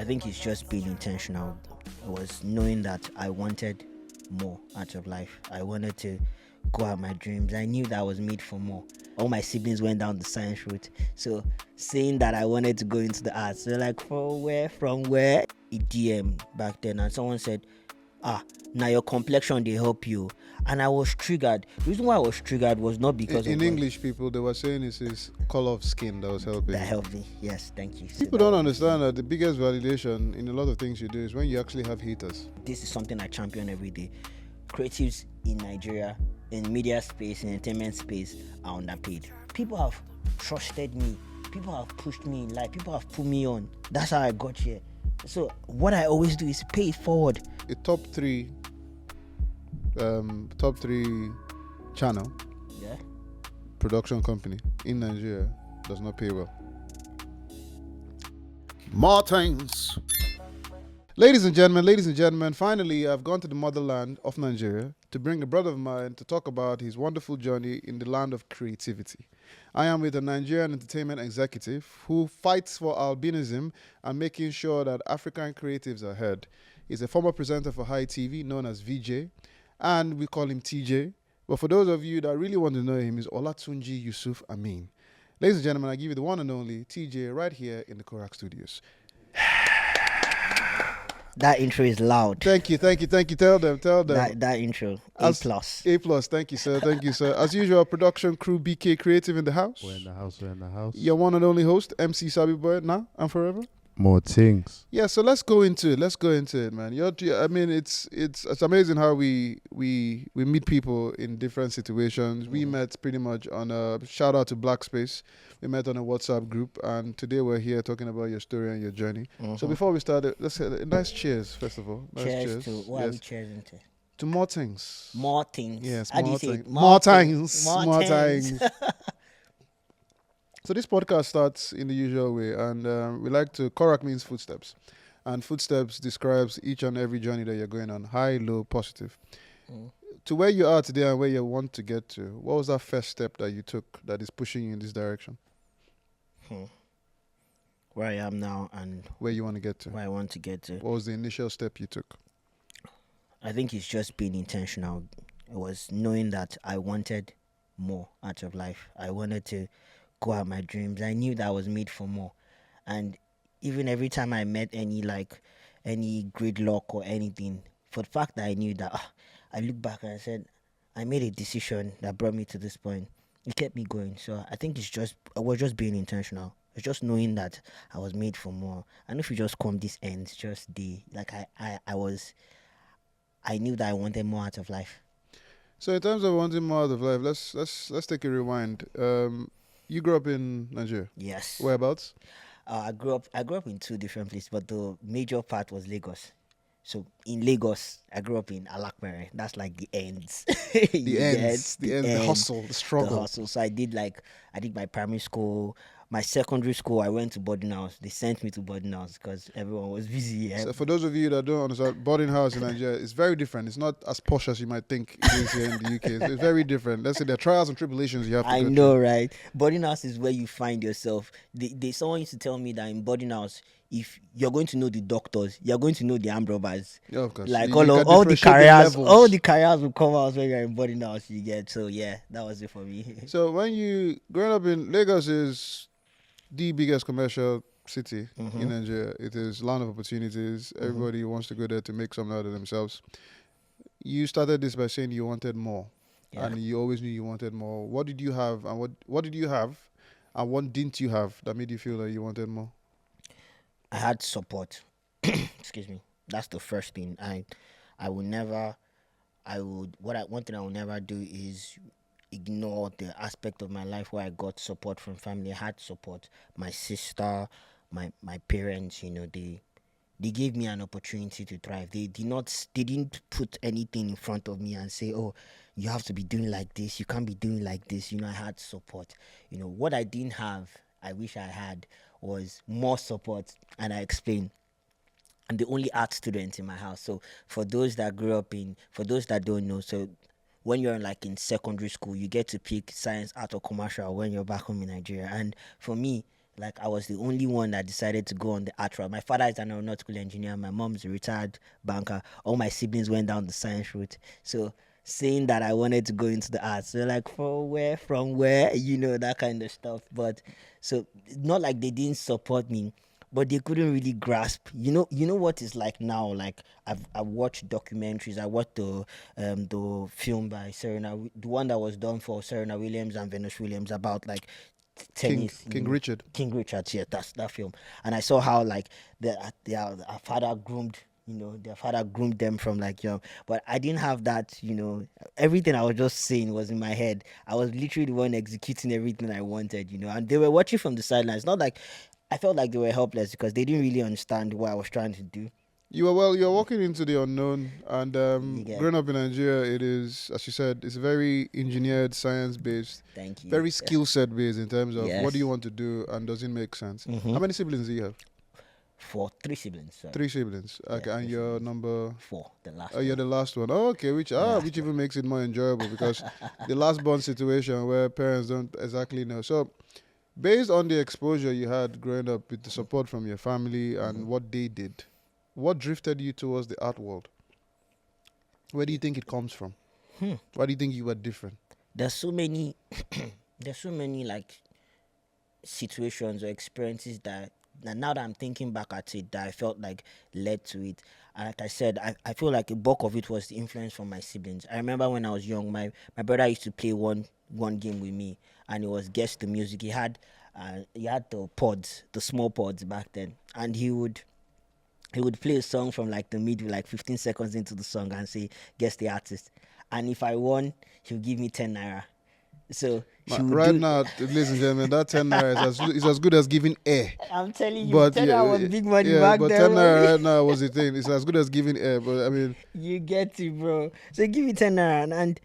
I think it's just being intentional. It was knowing that I wanted more out of life. I wanted to go out my dreams. I knew that I was made for more. All my siblings went down the science route. So saying that I wanted to go into the arts, they're like, from where? From where? A DM back then, and someone said, now your complexion they help you. And I was triggered. The reason why I was triggered was not because in English, people, they were saying it's his color of skin that was helping. That helped me. Yes, thank you. People don't understand that the biggest validation in a lot of things you do is when you actually have haters. This is something I champion every day. Creatives in Nigeria, in media space, in entertainment space, are underpaid. People have trusted me. People have pushed me in life. People have put me on. That's how I got here. So what I always do is pay it forward. A top three channel, production company in Nigeria does not pay well. More things. Ladies and gentlemen, finally I've gone to the motherland of Nigeria to bring a brother of mine to talk about his wonderful journey in the land of creativity. I am with a Nigerian entertainment executive who fights for albinism and making sure that African creatives are heard. He's a former presenter for HipTV known as Veejay, and we call him Teejay. But for those of you that really want to know him, he's Olatunji Yusuf Ameen. Ladies and gentlemen, I give you the one and only Teejay right here in the Korak studios. That intro is loud. Thank you. Tell them. That intro, A+. A+, thank you, sir. As usual, production crew BK Creative in the house. We're in the house. Your one and only host, MC Sabi Boy, now and forever. More things. Yeah, so let's go into it, man. It's amazing how we meet people in different situations. We met pretty much on a shout out to Black Space. We met on a WhatsApp group, and today we're here talking about your story and your journey. So before we start, let's say a nice cheers first of all. Cheers to what are we cheering to? To more things. More things. Yes. How do you say it? More things. More things. So this podcast starts in the usual way, and we like to, Korak means footsteps. And footsteps describes each and every journey that you're going on, high, low, positive. To where you are today and where you want to get to, what was that first step that you took that is pushing you in this direction? Where I am now and where you want to get to. Where I want to get to. What was the initial step you took? I think it's just being intentional. It was knowing that I wanted more out of life. I wanted to go out my dreams. I knew that I was made for more. And even every time I met any gridlock or anything, for the fact that I knew that, I look back and I said, I made a decision that brought me to this point. It kept me going. So I think I was just being intentional. It's just knowing that I was made for more. And if you just come this end, I knew that I wanted more out of life. So in terms of wanting more out of life, let's take a rewind. You grew up in Nigeria? Yes. Whereabouts? I grew up in two different places, but the major part was Lagos. So in Lagos, I grew up in Alakmere. That's like the ends. The hustle, the struggle. The hustle. So I did my primary school. My secondary school, I went to boarding house. They sent me to boarding house because everyone was busy. So for those of you that don't understand, boarding house in Nigeria is very different. It's not as posh as you might think it is here in the UK. It's very different. Let's say there are trials and tribulations you have to go through. I know, right? Boarding house is where you find yourself. Someone used to tell me that in boarding house, if you're going to know the doctors, you're going to know the armed robbers. Yeah, of course. Like all the careers will come out when you're in boarding house. You get that was it for me. So when you growing up in Lagos is the biggest commercial city in Nigeria. It is land of opportunities. Everybody wants to go there to make something out of themselves. You started this by saying you wanted more, and you always knew you wanted more. What did you have, and what did you have, and what didn't you have that made you feel like you wanted more? I had support. Excuse me. That's the first thing. One thing I will never do is ignore the aspect of my life where I got support from family. I had support. My sister, my parents, they gave me an opportunity to thrive. They didn't put anything in front of me and say, oh, you have to be doing like this, you can't be doing like this. I had support. What I didn't have, I wish I had, was more support. And I explained, I'm the only art student in my house. So for those that don't know, so when you're in secondary school, you get to pick science, art, or commercial when you're back home in Nigeria. And for me, like I was the only one that decided to go on the art route. My father is an aeronautical engineer. My mom's a retired banker. All my siblings went down the science route. So saying that I wanted to go into the arts, they're like, from where, that kind of stuff. But so not like they didn't support me, but they couldn't really grasp. You know what it's like now. Like I've watched documentaries. I watched the film by the one that was done for Serena Williams and Venus Williams about like tennis. King Richard. King Richard, yeah, that's that film. And I saw how like their father groomed. Their father groomed them from like young. But I didn't have that. Everything I was just saying was in my head. I was literally the one executing everything I wanted. And they were watching from the sidelines. Not like I felt like they were helpless because they didn't really understand what I was trying to do. You're walking into the unknown, and growing up in Nigeria, it is, as you said, it's very engineered, science based, Thank you. very skill set based in terms of Yes. what do you want to do and does it make sense. Mhm. How many siblings do you have? For 3 siblings. So 3 siblings. Okay, and 3 you're siblings. number. 4, the last. Oh, you're the last one. Oh, okay, which last even makes it more enjoyable because the last born situation where parents don't exactly know. So, based on the exposure you had growing up with the support from your family and what they did, what drifted you towards the art world? Where do you think it comes from? Why do you think you were different? There's so many like situations or experiences that now that I'm thinking back at it, that I felt like led to it. And like I said, I feel like a bulk of it was the influence from my siblings. I remember when I was young, my brother used to play one game with me, and it was Guess the Music. He had the pods, the small pods back then, and he would play a song from like the middle, like 15 seconds into the song, and say, guess the artist. And if I won, he would give me 10 naira. So he would Right do- now, ladies and gentlemen, that 10 naira is as good as giving air. I'm telling you, But 10 naira was big money yeah, back but then. 10 bro. naira right now was the thing. It's as good as giving air. But I mean, You get it, bro. So give me 10 naira. And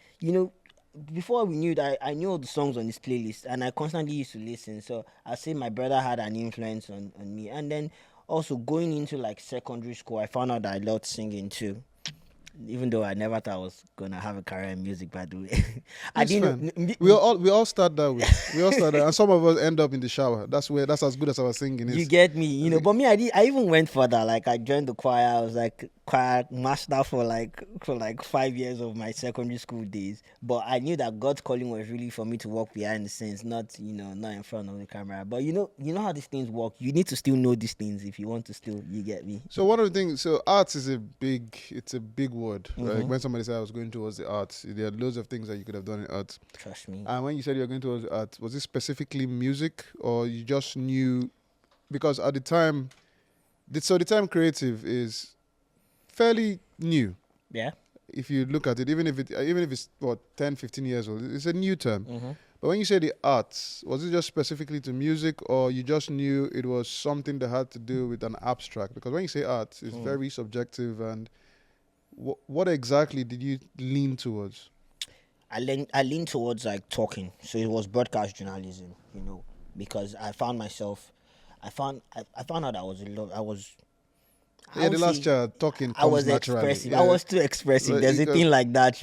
before we knew that, I knew all the songs on this playlist, and I constantly used to listen. So I say my brother had an influence on me. And then also going into like secondary school, I found out that I loved singing too. Even though I never thought I was gonna have a career in music, by the way. I it's didn't fine. know. We all start that way. We all start that, and some of us end up in the shower. That's as good as our singing is. You get me, But me, I even went further. Like I joined the choir. I was like choir master for like 5 years of my secondary school days. But I knew that God's calling was really for me to walk behind the scenes, not not in front of the camera. But you know how these things work. You need to still know these things if you want to still. You get me? So one of the things, arts is a big word. Right? Mhm. When somebody said I was going towards the arts, there are loads of things that you could have done in arts. Trust me. And when you said you were going towards art, was it specifically music, or you just knew? Because at the time, the time creative is fairly new. Yeah. If you look at it, even if it's 10, 15 years old, it's a new term. Mm-hmm. But when you say the arts, was it just specifically to music, or you just knew it was something that had to do with an abstract? Because when you say arts, it's very subjective. And what exactly did you lean towards? I leaned towards like talking. So it was broadcast journalism, because I found myself. I found out I was in love. Yeah, the last child talking comes I was naturally. expressive. Yeah. I was too expressive. Like, There's a you thing like that,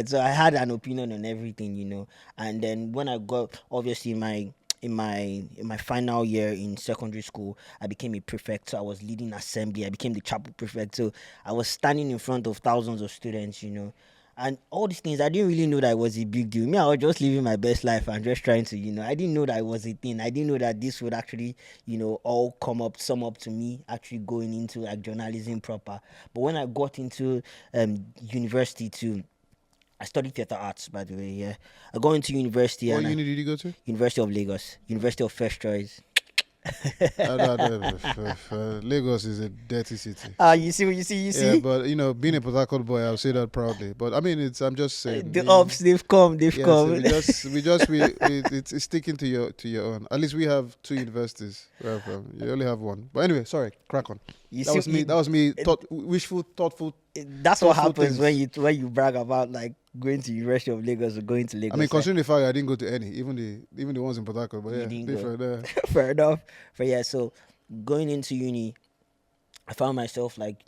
so I had an opinion on everything, And then when I got, obviously, in my final year in secondary school, I became a prefect. So I was leading assembly. I became the chapel prefect. So I was standing in front of thousands of students, And all these things, I didn't really know that it was a big deal. Me, I was just living my best life and just trying to, I didn't know that it was a thing. I didn't know that this would actually, all sum up to me actually going into like journalism proper. But when I got into university too, I studied theatre arts, by the way, yeah. I got into university. What and uni did you go to? University of Lagos, University of First Choice. Lagos is a dirty city. You see. Yeah, but being a Port Harcourt boy, I'll say that proudly. But I mean, I'm just saying. The ups, they've come. Yes, it's sticking to your own. At least we have 2 universities. Where from you only have 1. But anyway, sorry, crack on. That was me. Wishful, thoughtful. That's what thoughtful happens things. when you brag about like going to University of Lagos or going to Lagos. I mean, considering the fact I didn't go to any, even the ones in Port Harcourt, but You yeah, didn't go. different there. Fair enough. But yeah, so going into uni, I found myself like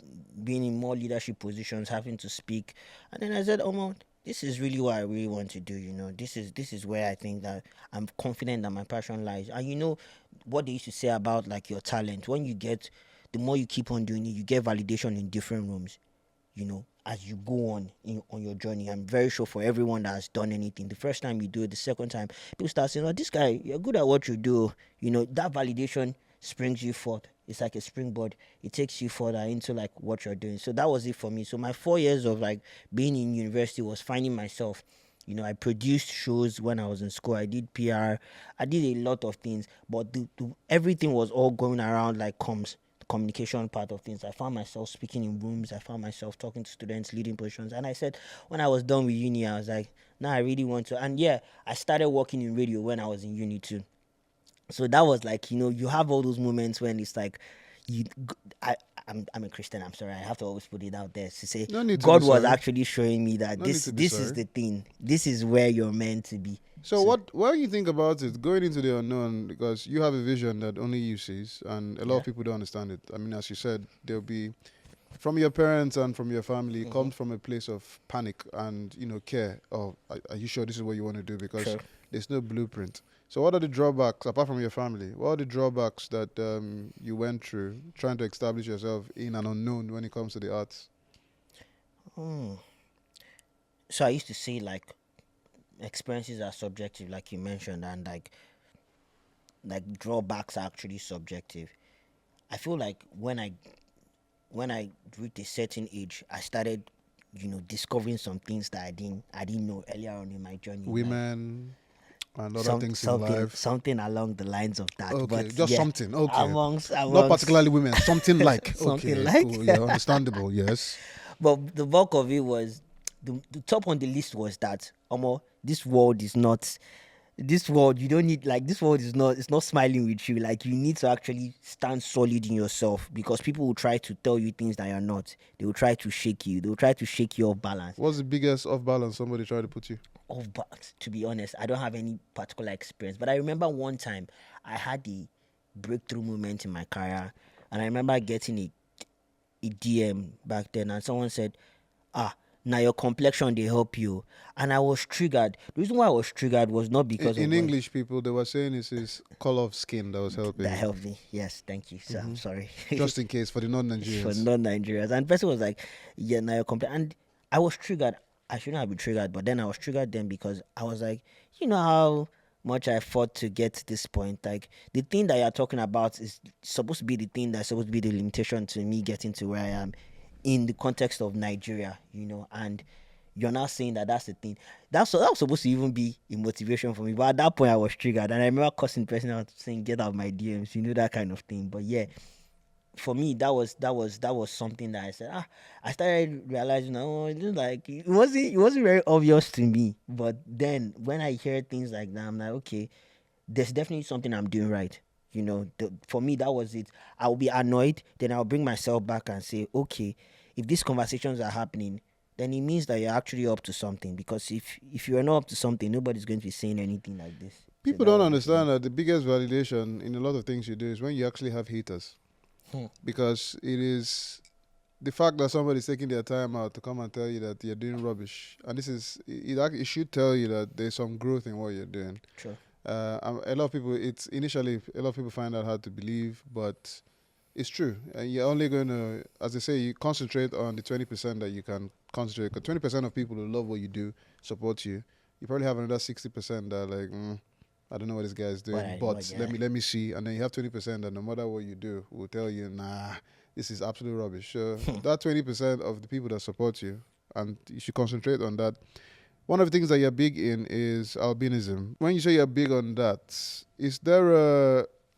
being in more leadership positions, having to speak, and then I said, "Oh man, this is really what I really want to do. This is where I think that I'm confident that my passion lies. And what they used to say about like your talent. When you get, the more you keep on doing it, you get validation in different rooms. As you go on your journey. I'm very sure for everyone that has done anything, the first time you do it, the second time, people start saying, "Oh, this guy, you're good at what you do." That validation springs you forth. It's like a springboard. It takes you further into like what you're doing. So that was it for me. So my 4 years of like being in university was finding myself. I produced shows when I was in school. I did PR. I did a lot of things, but everything was all going around like comms, the communication part of things. I found myself speaking in rooms. I found myself talking to students, leading positions. And I said, when I was done with uni, I was like, nah, I really want to. And yeah, I started working in radio when I was in uni too. So that was like, you have all those moments when it's like, you, I, I'm a Christian. I'm sorry. I have to always put it out there to say, No need to God be was sorry. actually showing me that No need this to be this is sorry. the thing. This is where you're meant to be. So what do you think about it, going into the unknown, because you have a vision that only you sees, and a lot of people don't understand it. I mean, as you said, there'll be, from your parents and from your family, it comes from a place of panic and care. Oh, are you sure this is what you want to do? Because Sure. there's no blueprint. So what are the drawbacks, apart from your family? What are the drawbacks that you went through trying to establish yourself in an unknown when it comes to the arts? So I used to say like experiences are subjective, like you mentioned, and like drawbacks are actually subjective. I feel like when I reached a certain age, I started, discovering some things that I didn't know earlier on in my journey. Like Women and other things in life. something along the lines of that. Okay, But just yeah, something. Okay, amongst not particularly women. Something like. something Okay, like. cool. Yeah, understandable. Yes. But the bulk of it was the top on the list was that this world is not, this world, you don't need, like, this world is not, it's not smiling with you. Like, you need to actually stand solid in yourself, because people will try to tell you things that you're not. They will try to shake you. They will try to shake you off balance. What's the biggest off balance somebody tried to put you? Off balance, to be honest, I don't have any particular experience, but I remember one time I had the breakthrough moment in my career, and I remember getting a DM back then, and someone said, now your complexion they help you. And I was triggered. The reason why I was triggered was not because In of English, people, they were saying it's his color of skin that was helping. that helped me. Yes, thank you. So I'm sorry. Just in case, for the For non-Nigerians. non-Nigerians. And the person was like, yeah, now you're and I was triggered. I shouldn't have been triggered, but then I was triggered then because I was like, how much I fought to get to this point. Like, the thing that you're talking about is supposed to be the thing that's supposed to be the limitation to me getting to where I am in the context of Nigeria, and you're not saying that that's the thing. That was supposed to even be a motivation for me. But at that point, I was triggered. And I remember cussing the person out, saying, get out of my DMs, that kind of thing. But yeah, for me, that was something that I said. I started realizing, it wasn't very obvious to me. But then when I hear things like that, I'm like, okay, there's definitely something I'm doing right. For me, that was it. I'll be annoyed, then I'll bring myself back and say, okay, if these conversations are happening, then it means that you're actually up to something. Because if you're not up to something, nobody's going to be saying anything like this. People don't understand that the biggest validation in a lot of things you do is when you actually have haters. Because it is the fact that somebody's taking their time out to come and tell you that you're doing rubbish. And it should tell you that there's some growth in what you're doing. Sure. A lot of people, a lot of people find that hard to believe, but it's true. And you're only going to, as they say, you concentrate on the 20% that you can concentrate. Because 20% of people who love what you do, support you. You probably have another 60% that are like, I don't know what this guy is doing, but let me see. And then you have 20% that no matter what you do, will tell you, nah, this is absolute rubbish. So that 20% of the people that support you, and you should concentrate on that. One of the things that you're big in is albinism. When you say you're big on that,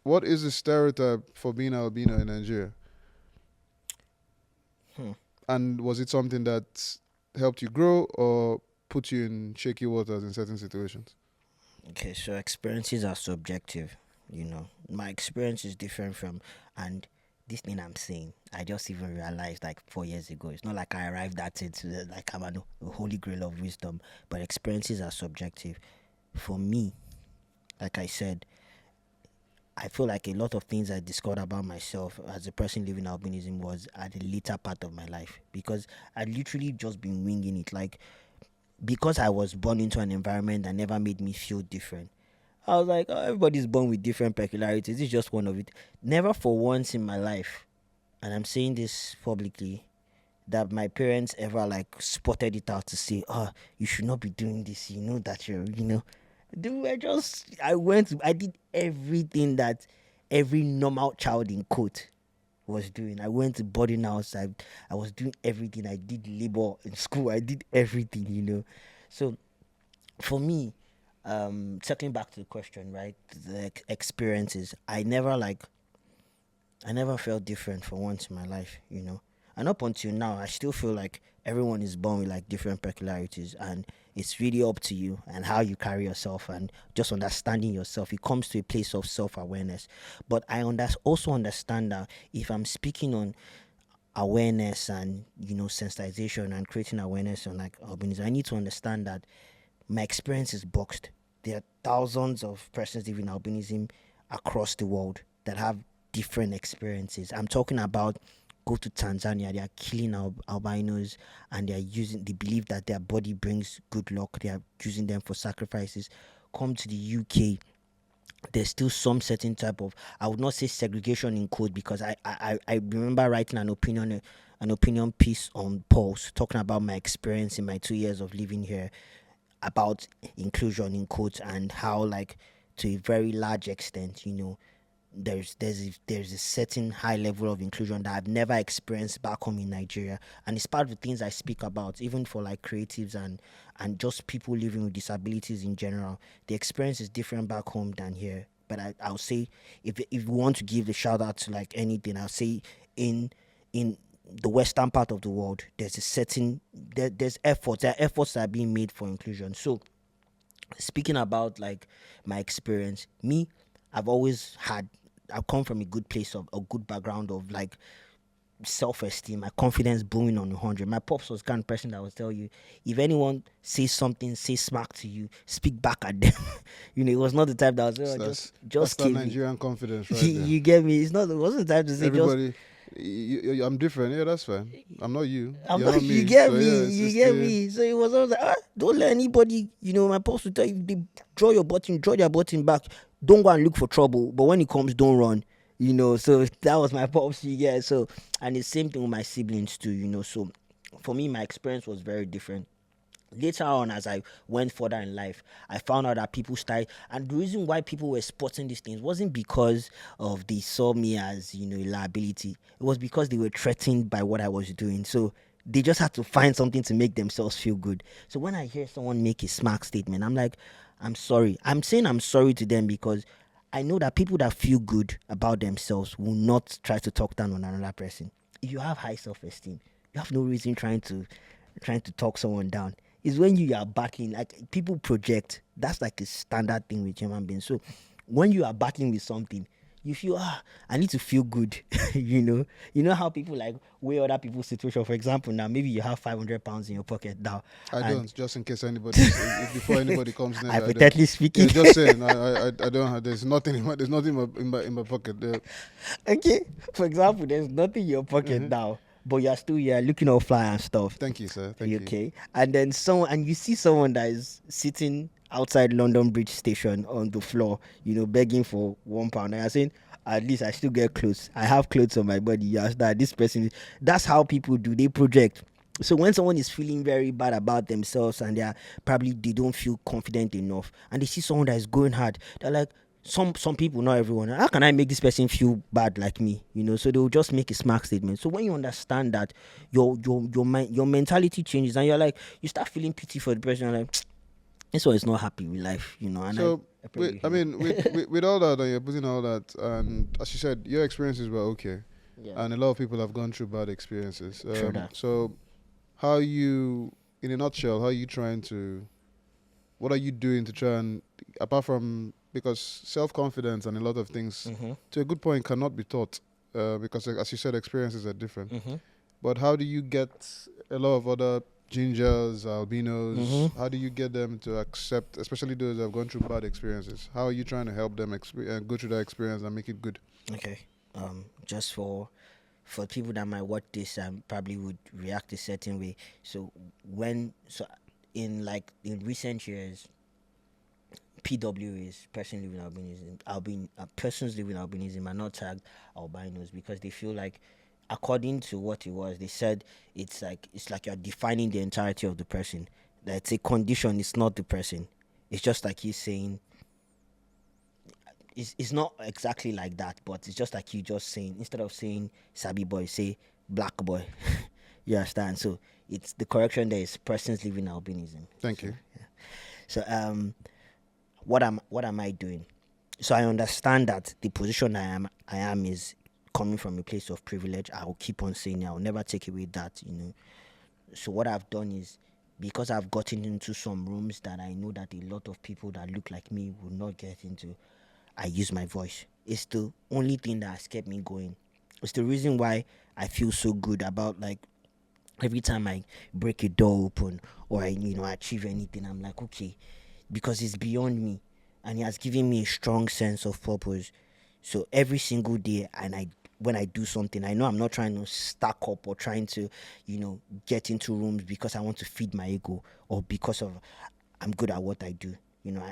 what is the stereotype for being albino in Nigeria? And was it something that helped you grow or put you in shaky waters in certain situations? Okay, so experiences are subjective. My experience is different from, and this thing I'm saying, I just even realized like 4 years ago. It's not like I arrived at it like I'm a holy grail of wisdom, but experiences are subjective. For me, like I said, I feel like a lot of things I discovered about myself as a person living albinism was at the later part of my life, because I'd literally just been winging it. Like, because I was born into an environment that never made me feel different. I was like, oh, everybody's born with different peculiarities. It's just one of it. Never for once in my life, and I'm saying this publicly, that my parents ever like spotted it out to say, oh, you should not be doing this. You know that they were just, I did everything that every normal child in quote was doing. I went to boarding house. I was doing everything. I did labor in school. I did everything. So for me, circling back to the question, right? The experiences. I never felt different for once in my life. And up until now, I still feel like everyone is born with like different peculiarities, and it's really up to you and how you carry yourself and just understanding yourself. It comes to a place of self-awareness. But I also understand that if I'm speaking on awareness and sensitization and creating awareness on like albinism, I need to understand that my experience is boxed. There are thousands of persons living albinism across the world that have different experiences. I'm talking about, go to Tanzania, they are killing albinos, and they believe that their body brings good luck. They are using them for sacrifices. Come to the UK, there's still some certain type of, I would not say segregation in code, because I remember writing an opinion piece on Pulse talking about my experience in my 2 years of living here about inclusion in quotes, and how like to a very large extent, there's a certain high level of inclusion that I've never experienced back home in Nigeria, and it's part of the things I speak about, even for like creatives and just people living with disabilities in general. The experience is different back home than here. But I'll say, if you want to give the shout out to like anything, I'll say in the western part of the world, there's a certain there's efforts. There are efforts that are being made for inclusion. So speaking about like my experience, I've come from a good place of a good background of like self-esteem, my confidence booming on 100. My pops was the kind of person that would tell you, if anyone says something, say smack to you, speak back at them. It was not the type that was That's just that kill me. Nigerian confidence right there. You get me? It wasn't the type to say Everybody, I'm different. Yeah, that's fine. I'm not you. You're not me. You get So, me? yeah, it's You just get me? So it was always like, don't let anybody, my pops would tell you, they draw their button back. Don't go and look for trouble. But when it comes, don't run. So that was my pops. You get. So, and the same thing with my siblings too. So for me, my experience was very different. Later on, as I went further in life, I found out that people started, and the reason why people were spotting these things wasn't because of they saw me as a liability. It was because they were threatened by what I was doing. So they just had to find something to make themselves feel good. So when I hear someone make a smart statement, I'm like, I'm sorry. I'm saying I'm sorry to them, because I know that people that feel good about themselves will not try to talk down on another person. If you have high self-esteem, you have no reason trying to talk someone down. It's when you are battling, like people project. That's like a standard thing with human beings. So when you are battling with something, you feel, I need to feel good. You know how people like weigh other people's situation. For example, now maybe you have 500 pounds in your pocket now. I don't, just in case anybody, before anybody comes in. Hypothetically speaking. Yeah, just saying, I don't have, there's nothing in my pocket there. Okay, for example, there's nothing in your pocket now, but you're looking all fly and stuff. Thank you, sir. Thank you. Okay, and then you see someone that is sitting outside London Bridge Station on the floor, begging for £1, and you're saying, at least I still get clothes. I have clothes on my body. Yes, that this person. That's how people do. They project. So when someone is feeling very bad about themselves, and they don't feel confident enough, and they see someone that is going hard, they're like, some people, not everyone, how can I make this person feel bad like me? So they'll just make a smart statement. So when you understand that, your mentality changes, and you're like, you start feeling pity for the person. You're like, this one is not happy with life, And so with all that, and you're putting all that, and as you said, your experiences were okay, and a lot of people have gone through bad experiences. True that. So how you, in a nutshell, what are you doing to try and, apart from, because self-confidence and a lot of things, to a good point, cannot be taught, because as you said, experiences are different. But how do you get a lot of other gingers, albinos, how do you get them to accept, especially those that have gone through bad experiences? How are you trying to help them go through that experience and make it good? Okay. Just for people that might watch this and probably would react a certain way. So in recent years, PWs, person living albinism, persons living albinism are not tagged albinos because they feel like, according to what it was, they said it's like you're defining the entirety of the person. That it's a condition, it's not the person. It's just like you saying, it's not exactly like that, but it's just like you just saying, instead of saying Sabi boy, say black boy. You understand? So it's the correction there is persons living albinism. Thank you. So what am I doing? So I understand that the position I am is coming from a place of privilege. I will keep on saying it. I will never take away that, So what I've done is, because I've gotten into some rooms that I know that a lot of people that look like me will not get into, I use my voice. It's the only thing that has kept me going. It's the reason why I feel so good about, like, every time I break a door open or I achieve anything, I'm like, okay, because it's beyond me and it has given me a strong sense of purpose. So every single day, when I do something, I know I'm not trying to stack up or trying to, get into rooms because I want to feed my ego or because of I'm good at what I do.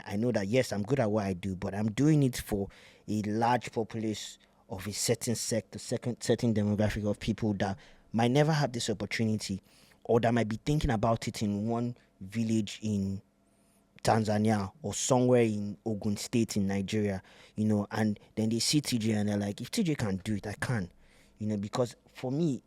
I know that, yes, I'm good at what I do, but I'm doing it for a large populace of a certain sector, certain demographic of people that might never have this opportunity, or that might be thinking about it in one village in Tanzania or somewhere in Ogun State in Nigeria, and then they see TJ and they're like, if TJ can do it, I can, because for me,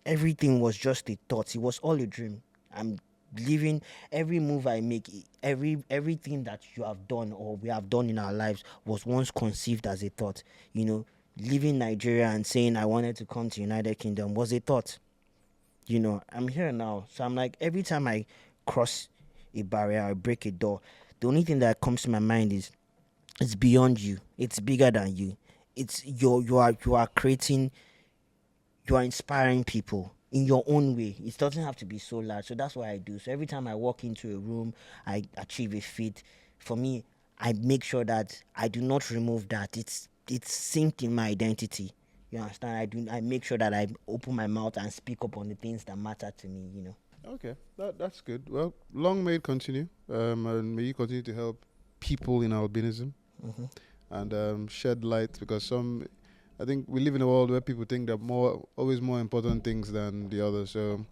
everything was just a thought. It was all a dream. I'm living every move I make, everything that you have done or we have done in our lives was once conceived as a thought. Leaving Nigeria and saying I wanted to come to United Kingdom was a thought. I'm here now. So I'm like, every time I cross a barrier or break a door, the only thing that comes to my mind is, it's beyond you. It's bigger than you. It's you are creating, you are inspiring people in your own way. It doesn't have to be so large. So that's what I do. So every time I walk into a room, I achieve a feat. For me, I make sure that I do not remove that. It's synced in my identity. You understand? I make sure that I open my mouth and speak up on the things that matter to me, Okay, that's good. Well, long may it continue, and may you continue to help people in albinism and shed light, because I think we live in a world where people think that always more important things than the others. So,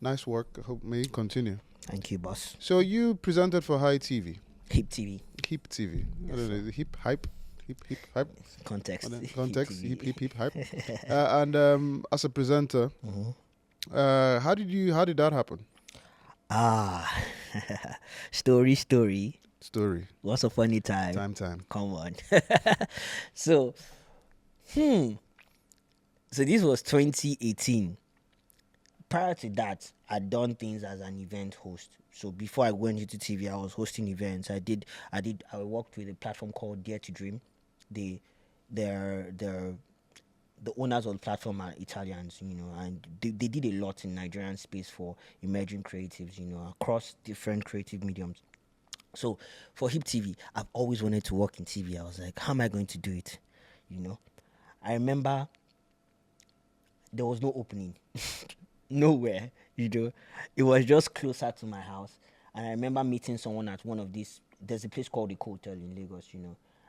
nice work. I hope may it continue. Thank you, boss. So you presented for HipTV. HipTV. HipTV. Yes, I don't know, hip hype. Hip hype. Context. Context. HipTV. Hip hype. And as a presenter, how did that happen? Story. What's a funny time? Time. Come on. So this was 2018. Prior to that, I'd done things as an event host. So before I went into TV, I was hosting events. I worked with a platform called Dare to Dream. The owners of the platform are Italians, and they did a lot in Nigerian space for emerging creatives, across different creative mediums. So for HipTV, I've always wanted to work in TV. I was like, how am I going to do it? I remember there was no opening. Nowhere, It was just closer to my house. And I remember meeting someone at one of these, there's a place called the Hotel in Lagos,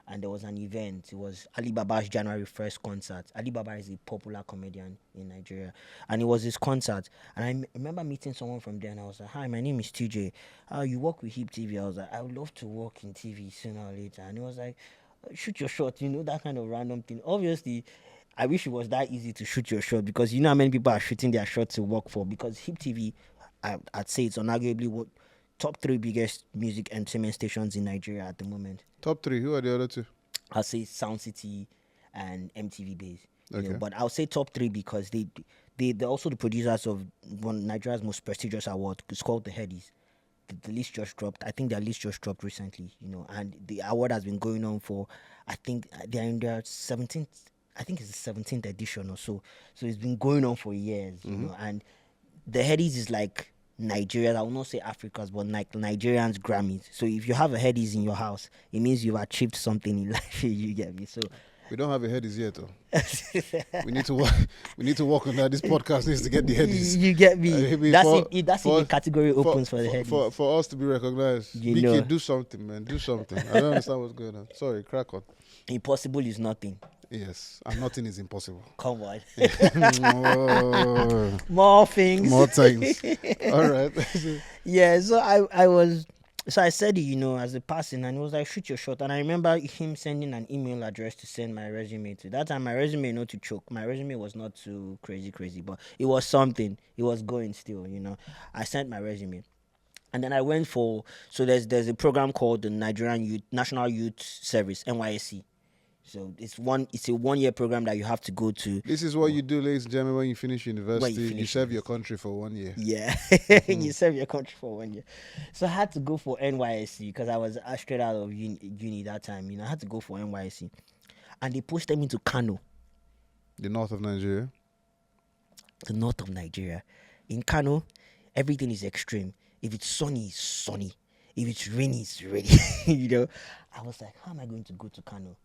and there was an event. It was Alibaba's January 1st concert. Alibaba is a popular comedian in Nigeria. And it was his concert. And I remember meeting someone from there, and I was like, hi, my name is Teejay. You work with HipTV? I was like, I would love to work in TV sooner or later. And he was like, shoot your shot, that kind of random thing. Obviously, I wish it was that easy to shoot your shot, because you know how many people are shooting their shot to work for. Because HipTV, I'd say it's unarguably what top 3 biggest music entertainment stations in Nigeria at the moment. Top 3, who are the other 2? I'll say Sound City and MTV Base. Okay. But I'll say top 3 because they're also the producers of one of Nigeria's most prestigious award. It's called the Headies. The list just dropped. I think their list just dropped recently, and the award has been going on for, I think they're in their 17th, I think it's the 17th edition or so. So it's been going on for years, and the Headies is like Nigeria, I will not say Africa's, but like Nigerians' Grammys. So if you have a Headies in your house, it means you've achieved something in life. You get me? So We don't have a headies yet, though. We need to work. We need to work on that. This podcast needs to get the headies. You get me? Maybe That's for- it. That's for- if the category opens for the head. For us to be recognized. You BK, know. do something, man. Do something. I don't understand what's going on. Sorry, crack on. Impossible is nothing. Yes, and nothing is impossible. Come on. Oh, More things. more things. All right. Yeah, so I said it, as a passing, and he was like, shoot your shot. And I remember him sending an email address to send my resume to. That time, my resume, not to choke. My resume was not too crazy, but it was something. It was going still, I sent my resume. And then I went so there's a program called the Nigerian National Youth Service, NYSC. So it's a 1 year program that you have to go to. This is what you do, ladies and gentlemen, when you finish university. You finish serve your country for 1 year. Yeah, you serve your country for 1 year. So I had to go for NYSC because I was straight out of uni that time. I had to go for NYSC, and they posted me to Kano, The north of Nigeria. the north of Nigeria. In Kano, everything is extreme. If it's sunny, it's sunny. If it's rainy, it's rainy. I was like, how am I going to go to Kano?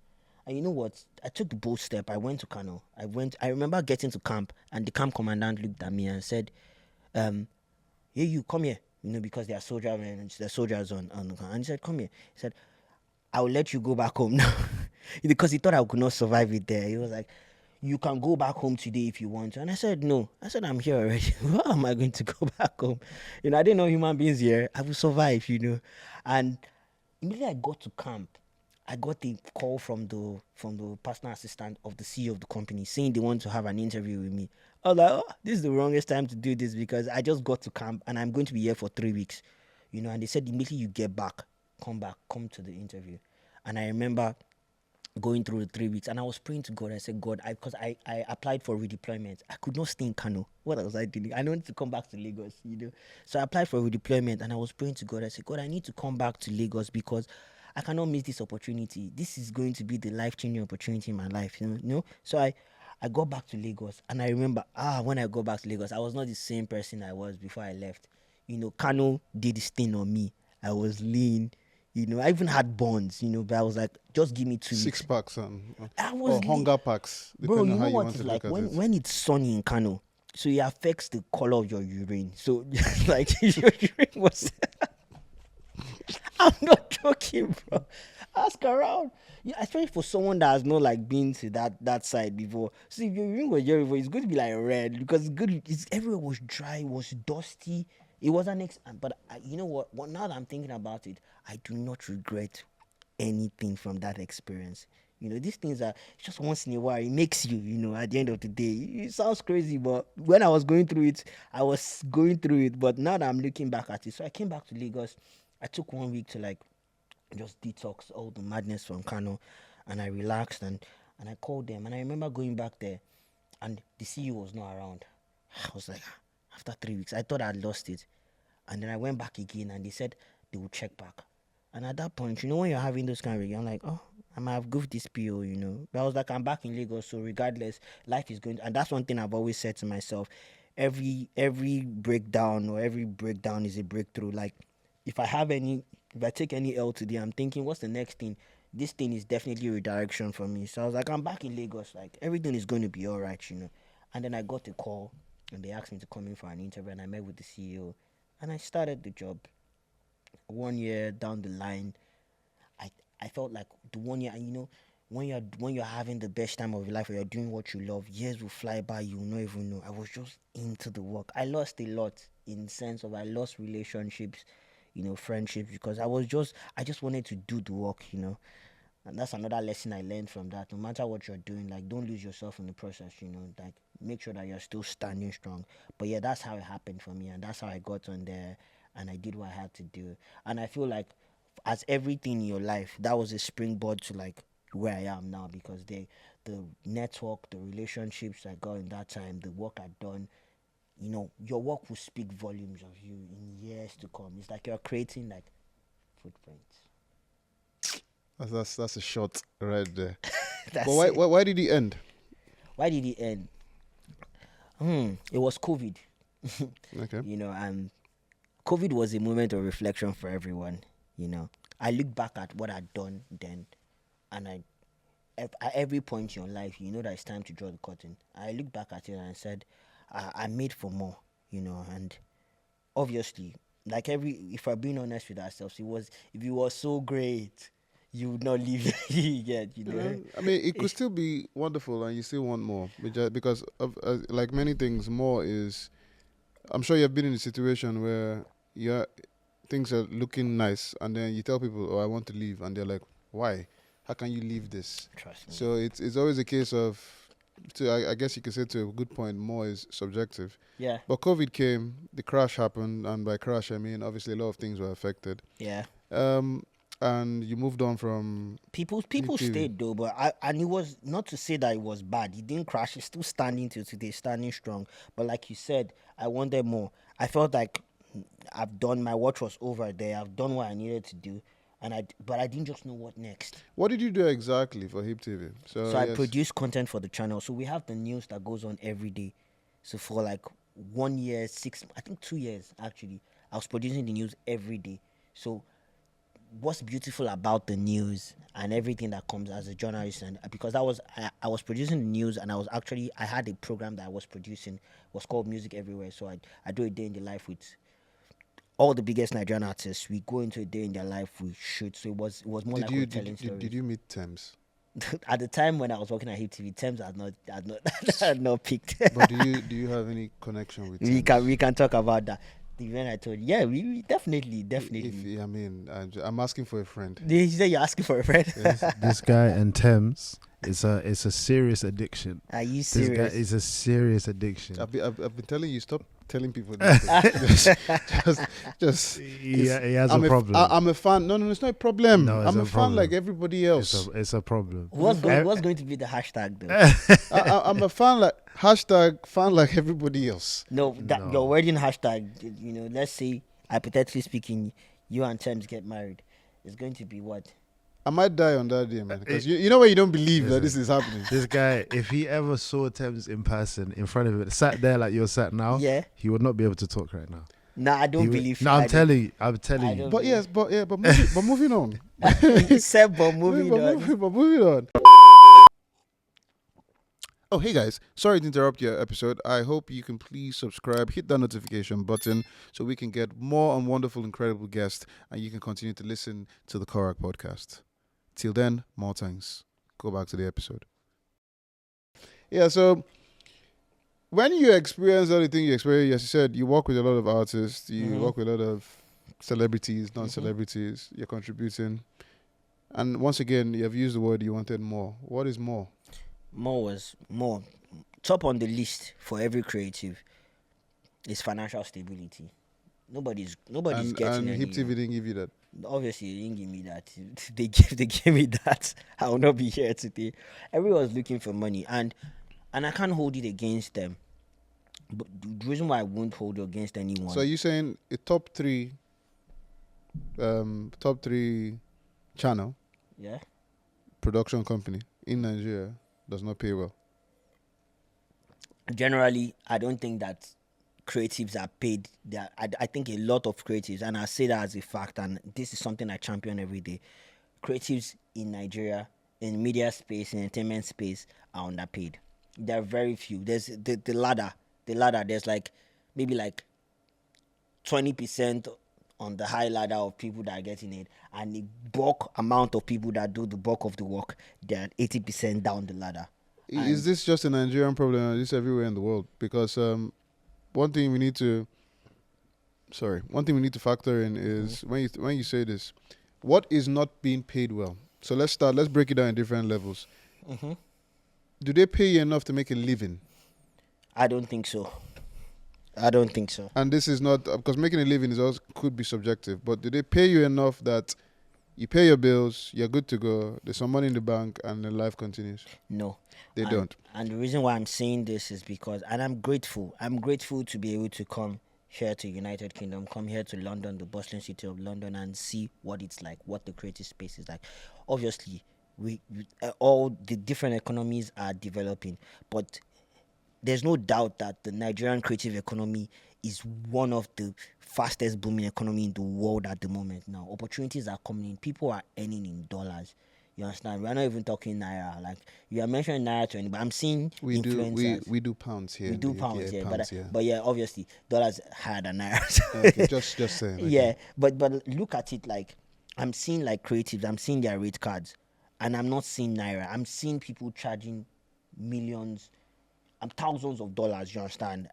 And you know what? I took the bold step. I went to Kano. I remember getting to camp, and the camp commandant looked at me and said, "Hey, you come here." Because they are soldiers on. And he said, "Come here." He said, "I will let you go back home now," because he thought I could not survive it there. He was like, "You can go back home today if you want to." And I said, "No." I said, "I'm here already. How am I going to go back home?" I didn't know human beings here. I will survive, And immediately I got to camp, I got a call from the personal assistant of the CEO of the company saying they want to have an interview with me. I was like, this is the wrongest time to do this because I just got to camp and I'm going to be here for 3 weeks. And they said immediately you get back, come to the interview. And I remember going through the 3 weeks and I was praying to God. I said, God, because I applied for redeployment. I could not stay in Kano. What was I doing? I wanted to come back to Lagos, So I applied for redeployment and I was praying to God. I said, God, I need to come back to Lagos because I cannot miss this opportunity. This is going to be the life-changing opportunity in my life, So I got back to Lagos, and I remember, when I got back to Lagos, I was not the same person I was before I left. Kano did this thing on me. I was lean, I even had bonds, but I was like, just give me 2 weeks. 6 packs or lean. hunger packs, Bro, depending you on know how you what want it's to like look at it. when it's sunny in Kano, so it affects the color of your urine. So like your urine was. I'm not joking, bro. Ask around. Yeah, especially for someone that has not been to that side before. See, if your urine was here before, it's going to be red because everywhere was dry, it was dusty. It wasn't. But you know what? Now that I'm thinking about it, I do not regret anything from that experience. These things are just once in a while. It makes you, at the end of the day. It sounds crazy, but when I was going through it, I was going through it. But now that I'm looking back at it, so I came back to Lagos. I took 1 week to just detox all the madness from Kano, and I relaxed and I called them. And I remember going back there, and the CEO was not around. I was like, after 3 weeks, I thought I'd lost it. And then I went back again, and they said they would check back. And at that point, when you're having those kind of, I'm like, I might have goofed this PO, But I was like, I'm back in Lagos, so regardless, life is going to, and that's one thing I've always said to myself. Every breakdown is a breakthrough. If I take any L today, I'm thinking, what's the next thing? This thing is definitely a redirection for me. So I was like, I'm back in Lagos. Everything is going to be all right, And then I got a call, and they asked me to come in for an interview, and I met with the CEO, and I started the job. 1 year down the line, I felt like the 1 year, and when you're having the best time of your life, or you're doing what you love, years will fly by, you will not even know. I was just into the work. I lost a lot in the sense of I lost relationships, friendships, because I just wanted to do the work, And that's another lesson I learned from that. No matter what you're doing, don't lose yourself in the process, make sure that you're still standing strong. But yeah, that's how it happened for me, and that's how I got on there, and I did what I had to do. And I feel like, as everything in your life, that was a springboard to where I am now, because the network, the relationships I got in that time, the work I'd done, your work will speak volumes of you in years to come. It's like you're creating footprints. That's a shot right there. That's But why did he end? Why did it end? It was COVID. Okay. And COVID was a moment of reflection for everyone. I look back at what I'd done then, and at every point in your life, you know that it's time to draw the curtain. I look back at it and I said, I made for more, and obviously, like if we're being honest with ourselves, if it was so great, you would not leave yet, I mean, it could still be wonderful, and you still want more, because of like many things, more is. I'm sure you've been in a situation where things are looking nice, and then you tell people, "Oh, I want to leave," and they're like, "Why? How can you leave this?" Trust me. So it's always a case of, I guess you could say to a good point, more is subjective. Yeah. But COVID came, the crash happened, and by crash I mean obviously a lot of things were affected. Yeah. And you moved on from People HipTV. stayed though, but and it was not to say that it was bad. It didn't crash. It's still standing till today, standing strong. But like you said, I wanted more. I felt like I've done my watch was over there. I've done what I needed to do, but I didn't just know what next. What did you do exactly for HipTV? So I produce content for the channel. So we have the news that goes on every day. So for like 1 year, 2 years actually, I was producing the news every day. So what's beautiful about the news and everything that comes as a journalist, and because I was producing the news, and I had a program that I was producing, it was called Music Everywhere. So I do a day in the life with all the biggest Nigerian artists. We go into a day in their life, we shoot. So it was more like we're telling stories. Did you meet Thames? At the time when I was working at HipTV, Thames had not picked. But do you have any connection with Thames? we can talk about that. The event I told you, yeah, we definitely. I mean, I'm asking for a friend. Did you say you're asking for a friend? This guy and Thames is a serious addiction. Are you This serious? guy is a serious addiction. I've been telling you, stop telling people this. just He has a problem. I'm a fan. No, it's not a problem. No, it's I'm a a fan problem. like everybody else. It's a problem. What's going to be the hashtag though? I'm a fan like #fan like everybody else. No, No. your wedding hashtag. Let's say hypothetically speaking, you and Thames get married. It's going to be what? I might die on that day, man. Because you know when you don't believe that this is happening. This guy, if he ever saw Thames in person, in front of it, sat there like you're sat now, Yeah. he would not be able to talk right now. Nah, I don't believe. No, I'm telling you. I'm telling I you. don't- But yes, but moving on. You said, but moving on. But moving on. Oh, hey guys. Sorry to interrupt your episode. I hope you can please subscribe, hit that notification button so we can get more and wonderful, incredible guests, and you can continue to listen to the Korak Podcast. Till then, more thanks. Go back to the episode. Yeah, so when you experience everything you experience, as you said, you work with a lot of artists, you work with a lot of celebrities, non-celebrities, you're contributing. And once again, you have used the word you wanted more. What is more? More was more. Top on the list for every creative is financial stability. Nobody's getting And any. HipTV didn't give you that. Obviously, they didn't give me that. They gave me that. I will not be here today. Everyone's looking for money, and I can't hold it against them. But the reason why I won't hold it against anyone. So are you saying a top three channel Yeah. production company in Nigeria does not pay well? Generally, I don't think that creatives are paid. I think a lot of creatives, and I say that as a fact, and this is something I champion every day. Creatives in Nigeria, in media space, in entertainment space, are underpaid. There are very few. There's the ladder. There's maybe 20% on the high ladder of people that are getting it, and the bulk amount of people that do the bulk of the work, they're 80% down the ladder. Is this just a Nigerian problem, or is this everywhere in the world? Because one thing we need to factor in is when you say this, what is not being paid well? So let's break it down in different levels. Do they pay you enough to make a living? I don't think so. And this is not, because making a living could be subjective, but do they pay you enough that you pay your bills, you're good to go, there's some money in the bank, and then life continues? No. They don't. And the reason why I'm saying this is because, and I'm grateful to be able to come here to United Kingdom, come here to London, the bustling city of London, and see what it's like, what the creative space is like. Obviously, we all the different economies are developing, but there's no doubt that the Nigerian creative economy is one of the fastest booming economy in the world at the moment now. Opportunities are coming in. People are earning in dollars. You understand? We're not even talking naira. Like you are mentioning naira to anybody. I'm seeing We do influencers. we do pounds here. We in do the UK, pounds, yeah, pounds, yeah. but yeah, obviously dollars higher than naira. Okay, just saying. Okay. Yeah, but look at it like I'm seeing like creatives. I'm seeing their rate cards, and I'm not seeing naira. I'm seeing people charging millions and thousands of dollars. You understand?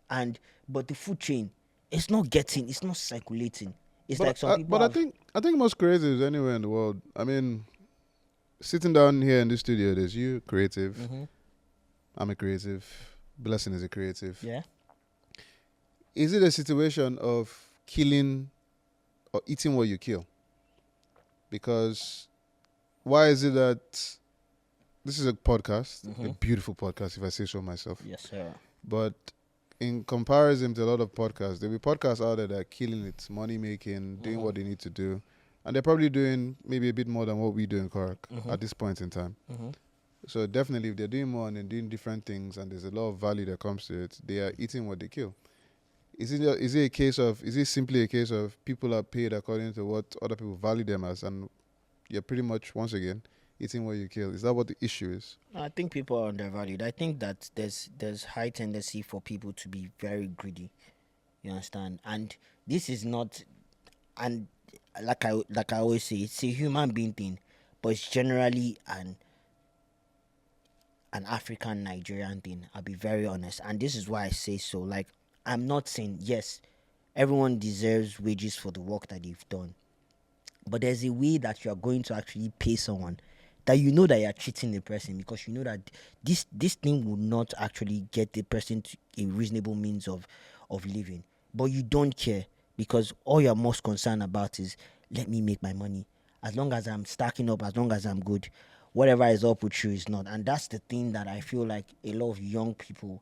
But the food chain, it's not circulating. It's like some people. But I think most creatives anywhere in the world. I mean, sitting down here in the studio, there's you, creative. Mm-hmm. I'm a creative. Blessing is a creative. Yeah. Is it a situation of killing or eating what you kill? Because why is it that this is a podcast, a beautiful podcast, if I say so myself. Yes, sir. But in comparison to a lot of podcasts, there'll be podcasts out there that are killing it, money making, doing what they need to do. And they're probably doing maybe a bit more than what we do in Korak at this point in time. So definitely, if they're doing more and they're doing different things and there's a lot of value that comes to it, they are eating what they kill. Is it simply a case of people are paid according to what other people value them as, and you're pretty much, once again, eating what you kill? Is that what the issue is? I think people are undervalued. I think that there's high tendency for people to be very greedy. You understand? And this is not, and like I always say, it's a human being thing, but it's generally an African Nigerian thing. I'll be very honest, and this is why I say so. Like, I'm not saying yes, everyone deserves wages for the work that they've done, but there's a way that you are going to actually pay someone that you know that you are cheating the person, because you know that this thing will not actually get the person to a reasonable means of living, but you don't care, because all you're most concerned about is, let me make my money. As long as I'm stacking up, as long as I'm good, whatever is up with you is not. And that's the thing that I feel like a lot of young people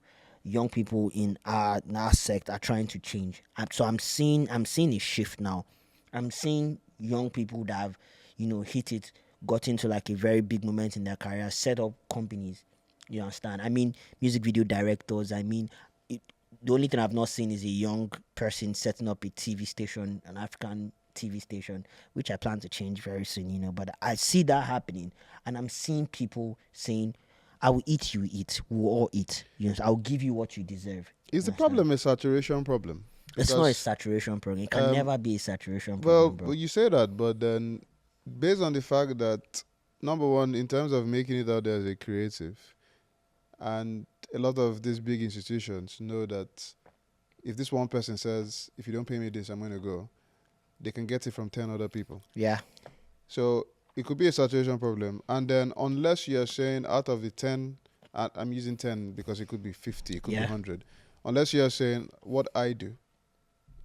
in our sect are trying to change. So I'm seeing a shift now. I'm seeing young people that have, hit it, got into like a very big moment in their career, set up companies. You understand? I mean, music video directors. I mean, the only thing I've not seen is a young person setting up a TV station, an African TV station, which I plan to change very soon, but I see that happening, and I'm seeing people saying, I will eat, you eat, we'll all eat. I'll give you what you deserve. Is the problem a saturation problem? It's not a saturation problem. It can never be a saturation problem, bro. Well, you say that, but then based on the fact that, number one, in terms of making it out there as a creative, and a lot of these big institutions know that if this one person says, if you don't pay me this, I'm going to go, they can get it from 10 other people. Yeah. So it could be a saturation problem. And then unless you're saying out of the 10, I'm using 10 because it could be 50, it could be 100. Unless you're saying what I do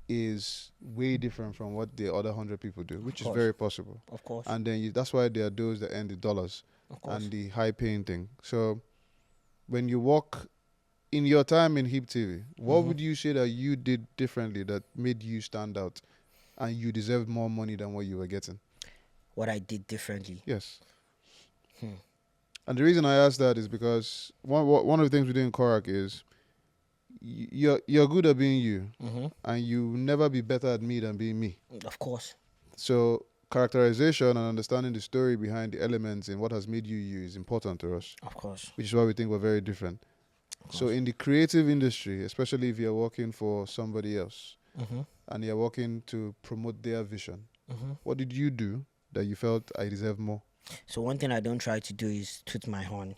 is way different from what the other 100 people do, which is very possible. Of course. And then that's why there are those that earn the dollars and the high paying thing. So when you walk in your time in HipTV, what would you say that you did differently that made you stand out and you deserved more money than what you were getting? What I did differently? Yes. And the reason I ask that is because one of the things we do in Korak is you're good at being you, and you will never be better at me than being me. Of course. So characterization and understanding the story behind the elements in what has made you you is important to us. Of course. Which is why we think we're very different. So in the creative industry, especially if you're working for somebody else and you're working to promote their vision, what did you do that you felt I deserve more? So one thing I don't try to do is toot my horn,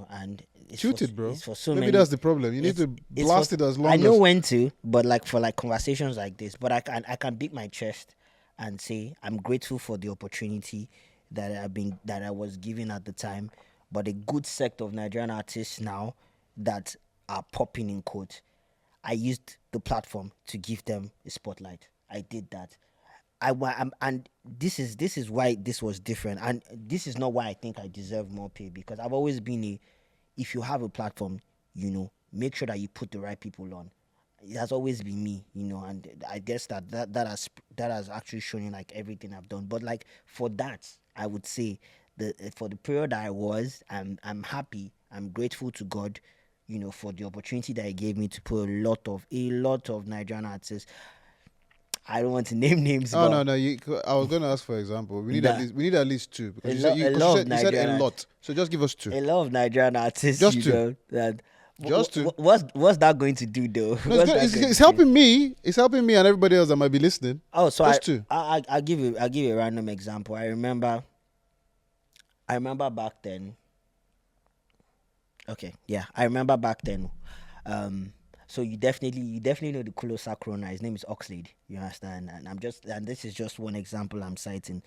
and toot it, bro. It's for so Maybe many. that's the problem. You need to blast it as long as I know when to, but like for like conversations like this, but I can beat my chest and say I'm grateful for the opportunity that I was given at the time. But a good sect of Nigerian artists now that are popping in quotes, I used the platform to give them a spotlight. I did that. And this is why this was different, and this is not why I think I deserve more pay, because I've always been if you have a platform, make sure that you put the right people on. It has always been me, and I guess that has actually shown in like everything I've done. But like for that, I would say for the period I was, I'm happy, I'm grateful to God, for the opportunity that He gave me to put a lot of Nigerian artists. I don't want to name names, Oh but no, no. I was going to ask for example. We Nah. need at least two because A lot of you said a Nigerian lot. So just give us two. a lot of Nigerian artists, Just you two. know, that Just two. what's that going to do though? No, What's that it's going to do? helping me. It's helping me and everybody else that might be listening. Oh, so Just two. I'll give you a random example. I remember back then. Okay, yeah, I remember back then. So you definitely know the Kulosa Krona. His name is Oxlade. You understand? And this is just one example I'm citing.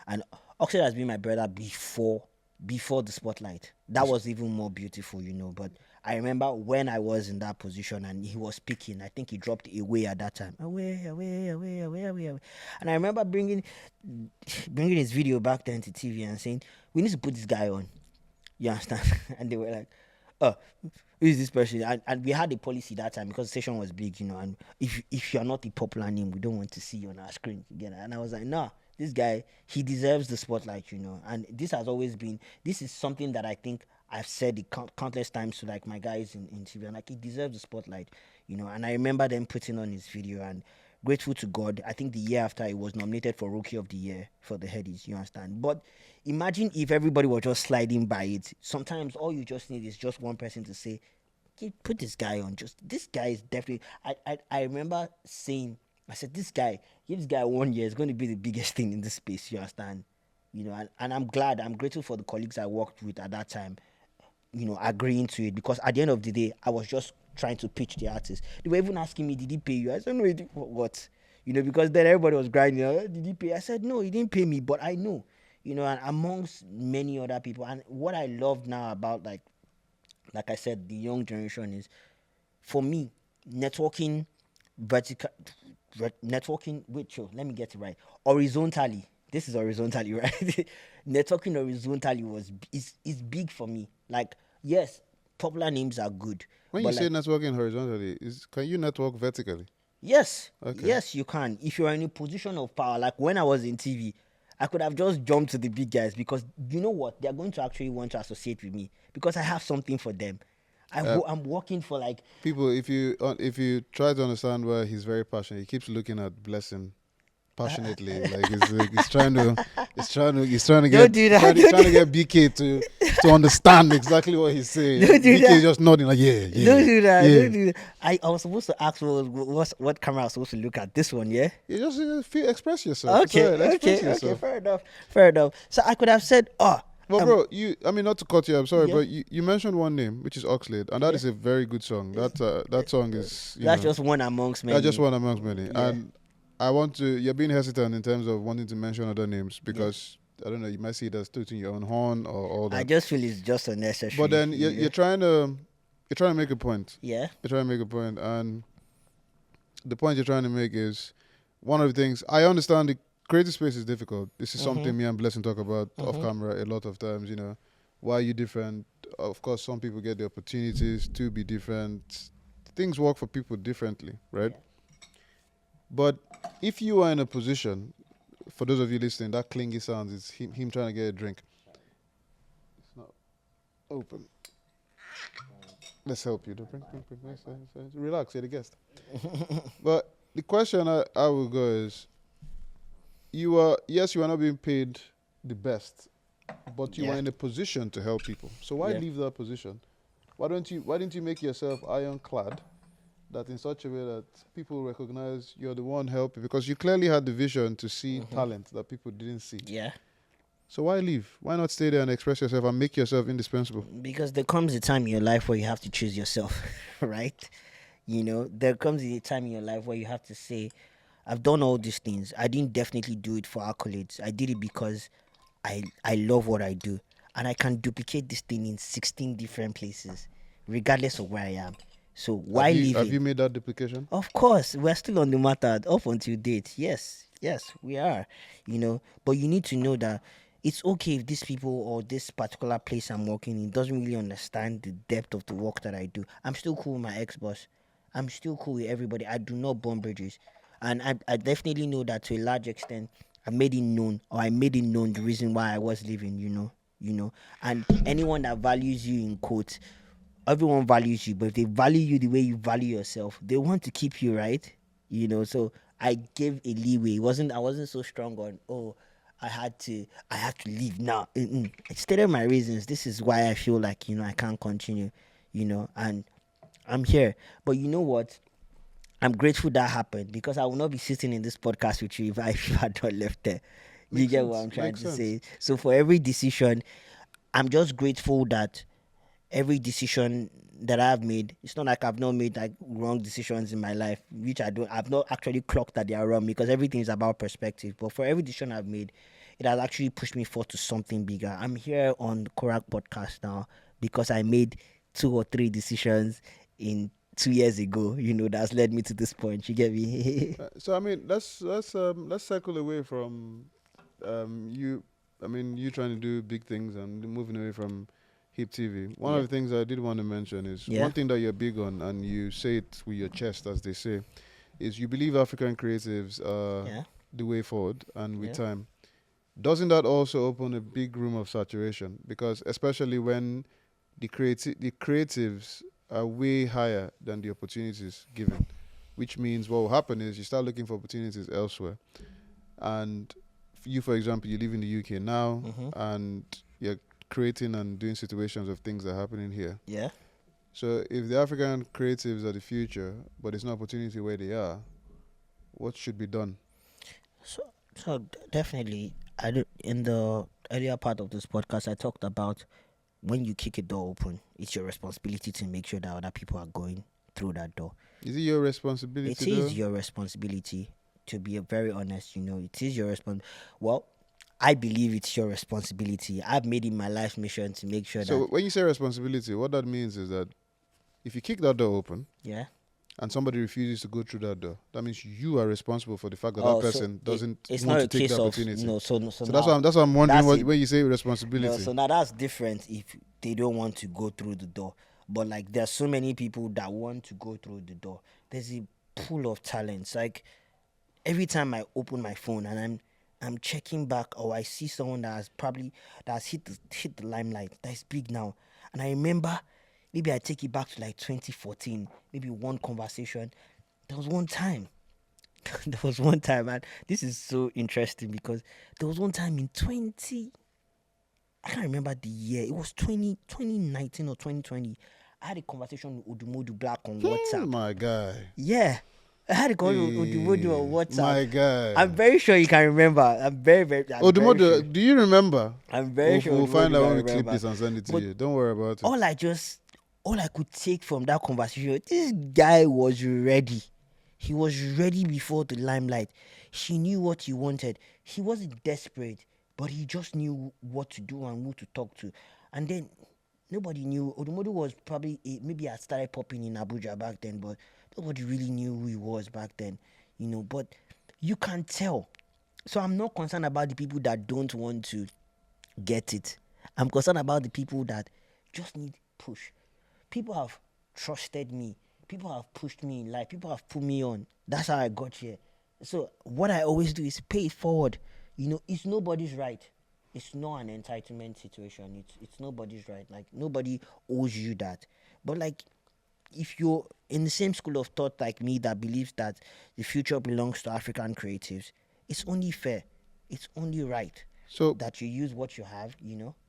And Oxlade has been my brother before the spotlight. That was even more beautiful, you know. But I remember when I was in that position and he was speaking. I think he dropped away at that time. Away. And I remember bringing his video back then to TV and saying, "We need to put this guy on." You understand? And they were like, "Oh, who is this person?" And we had a policy that time because the station was big, you know. And if you're not a popular name, we don't want to see you on our screen again. And I was like, "Nah, this guy, he deserves the spotlight, you know." And this is something that I think I've said it countless times to like my guys in TV. And like, he deserves the spotlight, you know. And I remember them putting on his video and grateful to God. I think the year after, he was nominated for Rookie of the Year for the Headies, you understand? But imagine if everybody was just sliding by it. Sometimes all you just need is just one person to say, put this guy on. Just this guy is definitely. I remember saying, I said, this guy, give this guy 1 year, it's going to be the biggest thing in this space, you understand? You know, and I'm grateful for the colleagues I worked with at that time, you know, agreeing to it, because at the end of the day, I was just trying to pitch the artist. They were even asking me, did he pay you? I said, no, he didn't. What? You know, because then everybody was grinding, did he pay? I said, no, he didn't pay me, but I know, you know, and amongst many other people. And what I love now about, like I said, the young generation is, for me, networking wait, let me get it right. Horizontally, this is horizontally, right? Networking horizontally is big for me. Like, yes, popular names are good. When but you say like, networking horizontally, can you network vertically? yes, Okay. yes, you can. If you're in a position of power, like when I was in TV, I could have just jumped to the big guys, because you know what? They're going to actually want to associate with me because I have something for them. I'm working for like People, if you try to understand why he's very passionate, he keeps looking at Blessing passionately, like he's trying to get Don't do that. trying to get BK to understand exactly what he's saying. Don't do BK that. is just nodding like yeah. Don't do that. Yeah. Don't do that. I was supposed to ask what camera I was supposed to look at. This one, yeah. You just express yourself. It's all right, express yourself. Fair enough. So I could have said, Well, bro, I mean, not to cut you, I'm sorry, Yeah. but you mentioned one name, which is Oxlade, and that is a very good song. That song is that's just one amongst many. that's just one amongst many. Yeah. And you're being hesitant in terms of wanting to mention other names because I don't know, you might see it as tooting your own horn or all that. I just feel it's just unnecessary. But then you're trying to make a point. Yeah. You're trying to make a point, and the point you're trying to make is one of the things. I understand the creative space is difficult. This is something me and Blessing talk about off camera a lot of times. You know, why are you different? Of course, some people get the opportunities to be different. Things work for people differently, right? Yeah. But if you are in a position, for those of you listening, that clingy sounds is him trying to get a drink. It's not open. Let's help you. Bring. Relax, you're the guest. But the question I will go is, you are not being paid the best, but you are in a position to help people. So why leave that position? Why didn't you make yourself ironclad, that in such a way that people recognize you're the one helping? Because you clearly had the vision to see talent that people didn't see. Yeah. So why leave? Why not stay there and express yourself and make yourself indispensable? Because there comes a time in your life where you have to choose yourself, right? You know, there comes a time in your life where you have to say, I've done all these things. I didn't definitely do it for accolades. I did it because I love what I do. And I can duplicate this thing in 16 different places, regardless of where I am. So why leave Have it? you made that duplication? Of course, we're still on the matter up until date. Yes, we are. You know, but you need to know that it's okay if these people or this particular place I'm working in doesn't really understand the depth of the work that I do. I'm still cool with my ex-boss. I'm still cool with everybody. I do not burn bridges. And I definitely know that to a large extent, I made it known the reason why I was leaving, you know. And anyone that values you, in quotes, everyone values you, but if they value you the way you value yourself, they want to keep you, right? You know, so I gave a leeway. I wasn't so strong on, oh, I had to leave now. I stated my reasons. This is why I feel like, I can't continue, and I'm here. But you know what? I'm grateful that happened, because I will not be sitting in this podcast with you if I had not left there. You Makes get what sense. I'm trying Makes to sense. say? So for every decision, I'm just grateful that every decision that I've made, it's not like I've not made like wrong decisions in my life, which I've not actually clocked that they are wrong, because everything is about perspective. But for every decision I've made, it has actually pushed me forward to something bigger. I'm here on the Korak Podcast now because I made 2 or 3 decisions in 2 years ago, that's led me to this point. You get me? So I mean, let's cycle away from you. I mean, you trying to do big things and moving away from HipTV. One Yeah. of the things I did want to mention is Yeah. one thing that you're big on, and you say it with your chest, as they say, is you believe African creatives are Yeah. the way forward, and with Yeah. time, doesn't that also open a big room of saturation? Because especially when the creatives are way higher than the opportunities given, which means what will happen is you start looking for opportunities elsewhere. And you, for example, you live in the UK now, Mm-hmm. and you're creating and doing situations of things that are happening here. Yeah. So if the African creatives are the future, but there's no opportunity where they are, what should be done? So definitely, in the earlier part of this podcast, I talked about when you kick a door open, it's your responsibility to make sure that other people are going through that door. Is it your responsibility? It is your responsibility, to be very honest. It is your Well, I believe it's your responsibility. I've made it my life mission to make sure So that, when you say responsibility, what that means is that if you kick that door open yeah. and somebody refuses to go through that door, that means you are responsible for the fact that Oh, that so person doesn't it's want not to a take case the of opportunity. no. So So now, that's why I'm wondering that's it. when you say responsibility. No, so now that's different if they don't want to go through the door. But like, there's so many people that want to go through the door. There's a pool of talents. Like, every time I open my phone and I'm checking back, or I see someone that's hit the limelight, that's big now, and I remember, maybe I take it back to like 2014, maybe one conversation. There was one time. There was one time, and this is so interesting because there was one time in 20. I can't remember the year. It was 2019 or 2020. I had a conversation with Odumodu Black on WhatsApp. My guy. Yeah. I had a conversation with Odumodu on WhatsApp. My guy. I'm very sure you can remember. I'm very Odumodu, sure. do you remember? I'm very sure. We'll find Odumodu out can when we clip remember. this and send it to But you. Don't worry about it. All I could take from that conversation, this guy was ready. He was ready before the limelight. He knew what he wanted. He wasn't desperate, but he just knew what to do and who to talk to. And then nobody knew. Odumodu was probably, maybe I started popping in Abuja back then, but nobody really knew who he was back then, But you can tell. So I'm not concerned about the people that don't want to get it. I'm concerned about the people that just need push. People have trusted me. People have pushed me in life. People have put me on. That's how I got here. So what I always do is pay it forward. It's nobody's right. It's not an entitlement situation. It's nobody's right. Like, nobody owes you that. But like, if you're in the same school of thought like me that believes that the future belongs to African creatives, it's only fair. It's only right So that you use what you have,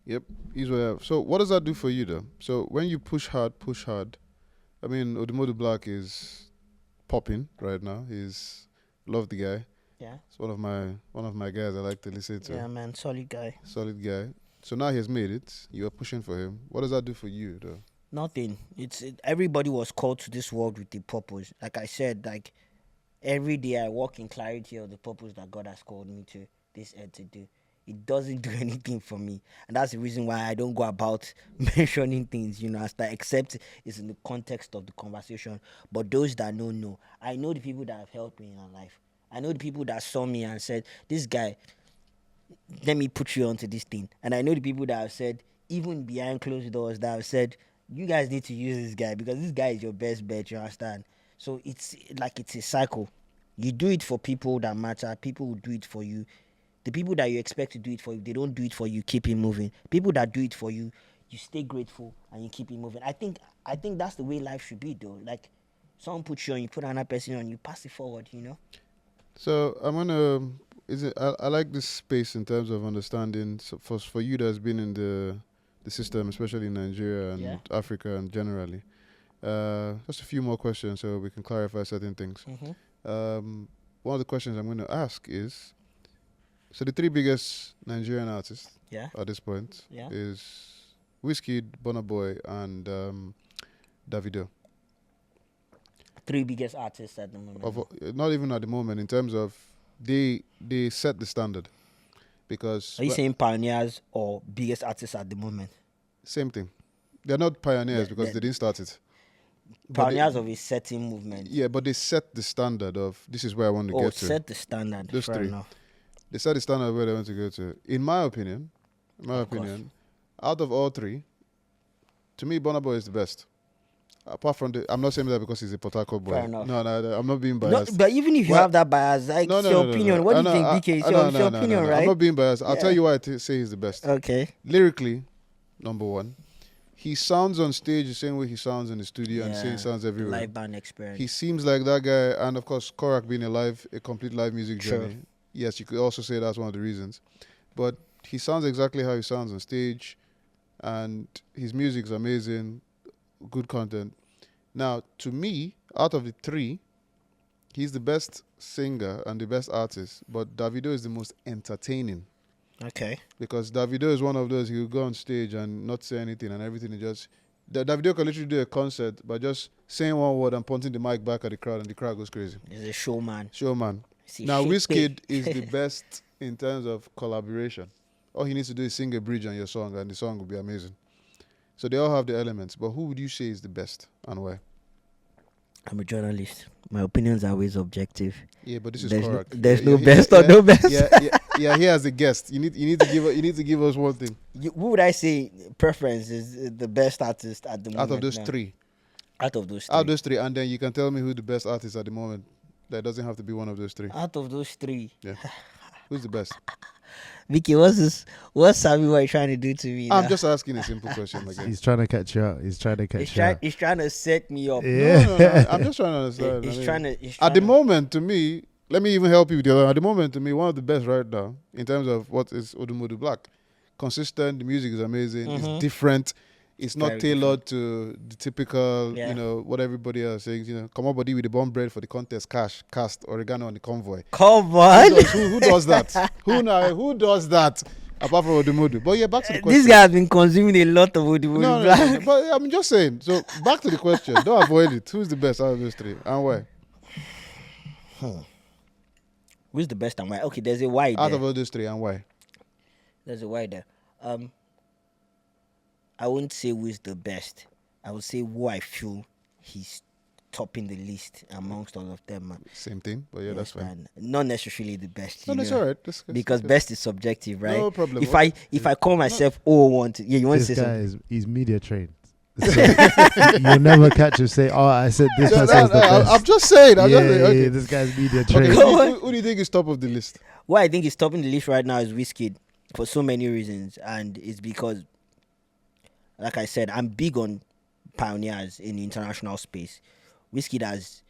Yep, he's what I have. So what does that do for you though? So when you push hard, I mean, Odumodu Black is popping right now. Love the guy. Yeah. It's one of my guys I like to listen to. Yeah, man, solid guy. Solid guy. So now he has made it. You are pushing for him. What does that do for you though? Nothing. Everybody was called to this world with a purpose. Like I said, like, every day I walk in clarity of the purpose that God has called me to this earth to do. It doesn't do anything for me, and that's the reason why I don't go about mentioning things, except it's in the context of the conversation. But those that know. I know the people that have helped me in my life. I know the people that saw me and said, "This guy, let me put you onto this thing." And I know the people that have said, even behind closed doors, that have said, "You guys need to use this guy because this guy is your best bet." You understand? So it's a cycle. You do it for people that matter. People will do it for you. The people that you expect to do it for you, they don't do it for you, keep it moving. People that do it for you, you stay grateful and you keep it moving. I think that's the way life should be, though. Like, someone puts you on, you put another person on, you pass it forward, So I'm gonna. Is it? I like this space in terms of understanding. So for you that's been in the system, especially in Nigeria and Yeah. Africa and generally. Just a few more questions so we can clarify certain things. One of the questions I'm going to ask is: so the three biggest Nigerian artists Yeah. at this point Yeah. is Wizkid, Burna Boy, and Davido. Three biggest artists at the moment. Not even at the moment in terms of they set the standard because Are you saying pioneers or biggest artists at the moment? same thing. They're not pioneers The- because the- they didn't start it. But Pioneers of a certain movement. yeah, but they set the standard of this is where I want to Oh, get to. set the standard. Those Fair three. enough. They set the standard where they want to go to. In my opinion, Of course. out of all three, to me, Burna Boy is the best. Apart from I'm not saying that because he's a Port Harcourt boy. Fair enough. No, I'm not being No, biased. but even if you Well, have that bias, like No, it's no, your no, no, opinion. no. What do No, you think, BK? It's your opinion, no. right? I'm not being biased. I'll Yeah. tell you why I say he's the best. Okay. Lyrically, number one. He sounds on stage the same way he sounds in the studio and the same Yeah, sounds everywhere. Live band experience. He seems like that guy, and of course, Korak being a complete live music Sure. journey. Yes, you could also say that's one of the reasons. But he sounds exactly how he sounds on stage, and his music's amazing, good content. Now, to me, out of the three, he's the best singer and the best artist, but Davido is the most entertaining. Okay. Because Davido is one of those, he'll go on stage and not say anything and everything is just... Davido can literally do a concert by just saying one word and pointing the mic back at the crowd and the crowd goes crazy. He's a showman. Showman. See, Now, shit Wizkid big. is the best in terms of collaboration. All he needs to do is sing a bridge on your song and the song will be amazing. So they all have the elements. But who would you say is the best and why? I'm a journalist. My opinions are always objective. Yeah, but this is There's no, correct. there's Yeah, no yeah, best yeah, or no best. Yeah, he has a guest. You need to give us one thing. Who would I say preference is the best artist at the moment? Out of those now? three. Out of those three. Out of those three, and then you can tell me who the best artist at the moment. That doesn't have to be one of those three. Out of those three. Yeah. Who's the best? Vicky, what's this? What's Sammy Boy trying to do to me? I'm now? just asking a simple question again. He's trying to catch you out. He's trying to catch you out. He's trying to set me up. Yeah. No. I'm just trying to understand. He's I mean, trying to. He's at the tryna- moment, to me, let me even help you with the other. At the moment, to me, one of the best right now in terms of what is Odumodu Black. Consistent, the music is amazing. Mhm. It's different. It's not Very tailored to the typical, Yeah. what everybody else saying. Come on, body with the bomb bread for the contest, cash, cast, oregano on the convoy. Come on. Who does that? Who does that? Apart from Odumodu. But yeah, back to the question. This guy has been consuming a lot of Odibo No, Black. but I'm just saying. So back to the question. Don't avoid it. Who's the best out of those three and why? Who's the best and why? Okay, there's a why Out there. of all those three and why? There's a why there. I wouldn't say who is the best. I would say who I feel he's topping the list amongst all of them. Same thing, but yeah, that's fine. And not necessarily the best. No, you that's know, all right. That's Because best is subjective, right? No problem. If I call myself you want to This say guy something? he's media trained. So you'll never catch him say, "Oh, I said this No, person's the best." I'm just saying. I'm yeah, just saying. yeah, Okay. this guy's media Okay, trained. who do you think is top of the list? What I think is topping the list right now is Wizkid for so many reasons, and it's because, like I said, I'm big on pioneers in the international space. Wizkid has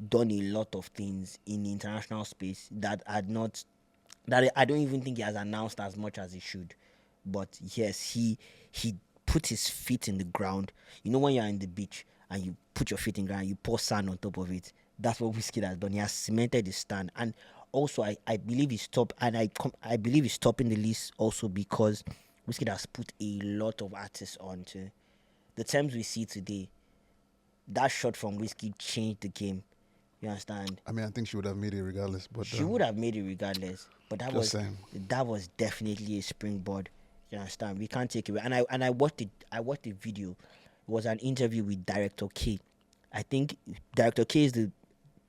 done a lot of things in the international space that I don't even think he has announced as much as he should. But yes, he put his feet in the ground. You know when you're in the beach and you put your feet in the ground, you pour sand on top of it. That's what Wizkid has done. He has cemented his stand, and also I believe he's top, and I believe he's topping the list also because Wizkid has put a lot of artists onto the terms we see today. That shot from Wizkid changed the game. You understand? I mean, I think she would have made it regardless. But She would have made it regardless, but that Just saying. was definitely a springboard. You understand? We can't take it away. And I watched it. I watched the video. It was an interview with Director K. I think Director K is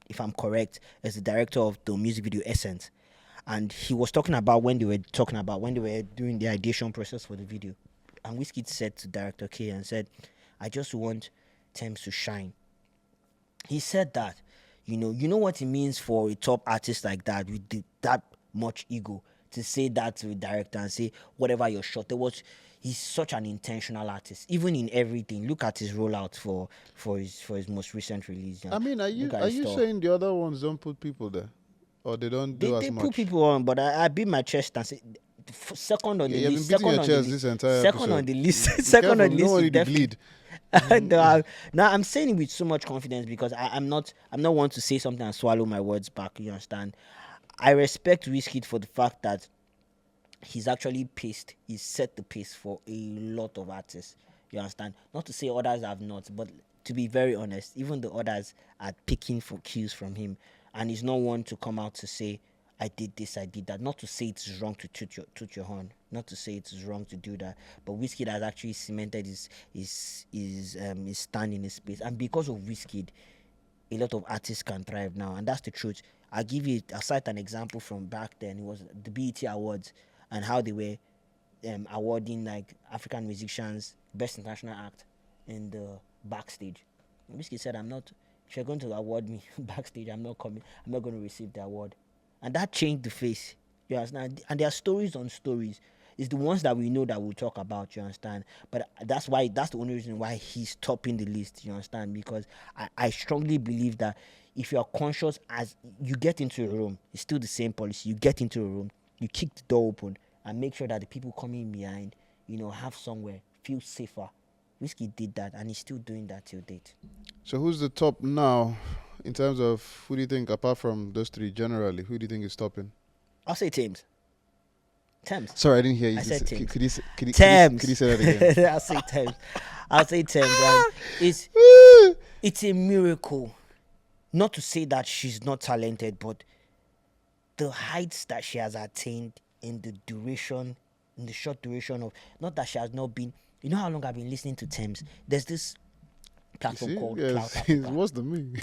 if I'm correct, is the director of the music video Essence, and he was talking about when they were doing the ideation process for the video, and Wizkid said to Director K and said, "I just want Thames to shine." He said that. You know what it means for a top artist like that with that much ego to say that to a director and say whatever your shot. He's such an intentional artist, even in everything. Look at his rollout for his most recent release. I mean, are you Look at his stuff. saying the other ones don't put people there? or they don't They do as they much? put people on, but I beat my chest and say second on Yeah, the you've been list. beating Second your on the chest list. this entire Second episode. on the list. Be Second on careful, the you don't list want is you to definitely. bleed. No, now I'm saying it with so much confidence because I'm not one to say something and swallow my words back. You understand? I respect Wizkid for the fact that he's actually paced. He's set the pace for a lot of artists. You understand? Not to say others have not, but to be very honest, even the others are picking for cues from him, and he's not one to come out to say, "I did this, I did that." Not to say it's wrong to toot your horn. Not to say it's wrong to do that. But Wizkid has actually cemented his stand in his space, and because of Wizkid, a lot of artists can thrive now, and that's the truth. I'll cite an example from back then. It was the BET Awards and how they were awarding like African musicians best international act in the backstage. And Wizkid said, "I'm not. If you're going to award me backstage, I'm not coming. I'm not going to receive the award," and that changed the face. You understand? And there are stories on stories. It's the ones that we know that we'll talk about, you understand? But that's the only reason why he's topping the list, you understand? Because I strongly believe that if you are conscious as you get into a room, it's still the same policy. You get into a room, you kick the door open, and make sure that the people coming behind, have somewhere, feel safer. Whiskey did that, and he's still doing that till date. So who's the top now in terms of who do you think, apart from those three generally, who do you think is topping? I'll say Thames. Thames. Sorry, I didn't hear you. I said Thames. Could you Thames. say that again? I'll say Thames. I'll say Thames. It's a miracle. Not to say that she's not talented, but the heights that she has attained in the short duration of, not that she has not been. You know how long I've been listening to Thames? There's this platform called Cloud Yes, Africa. it was the me.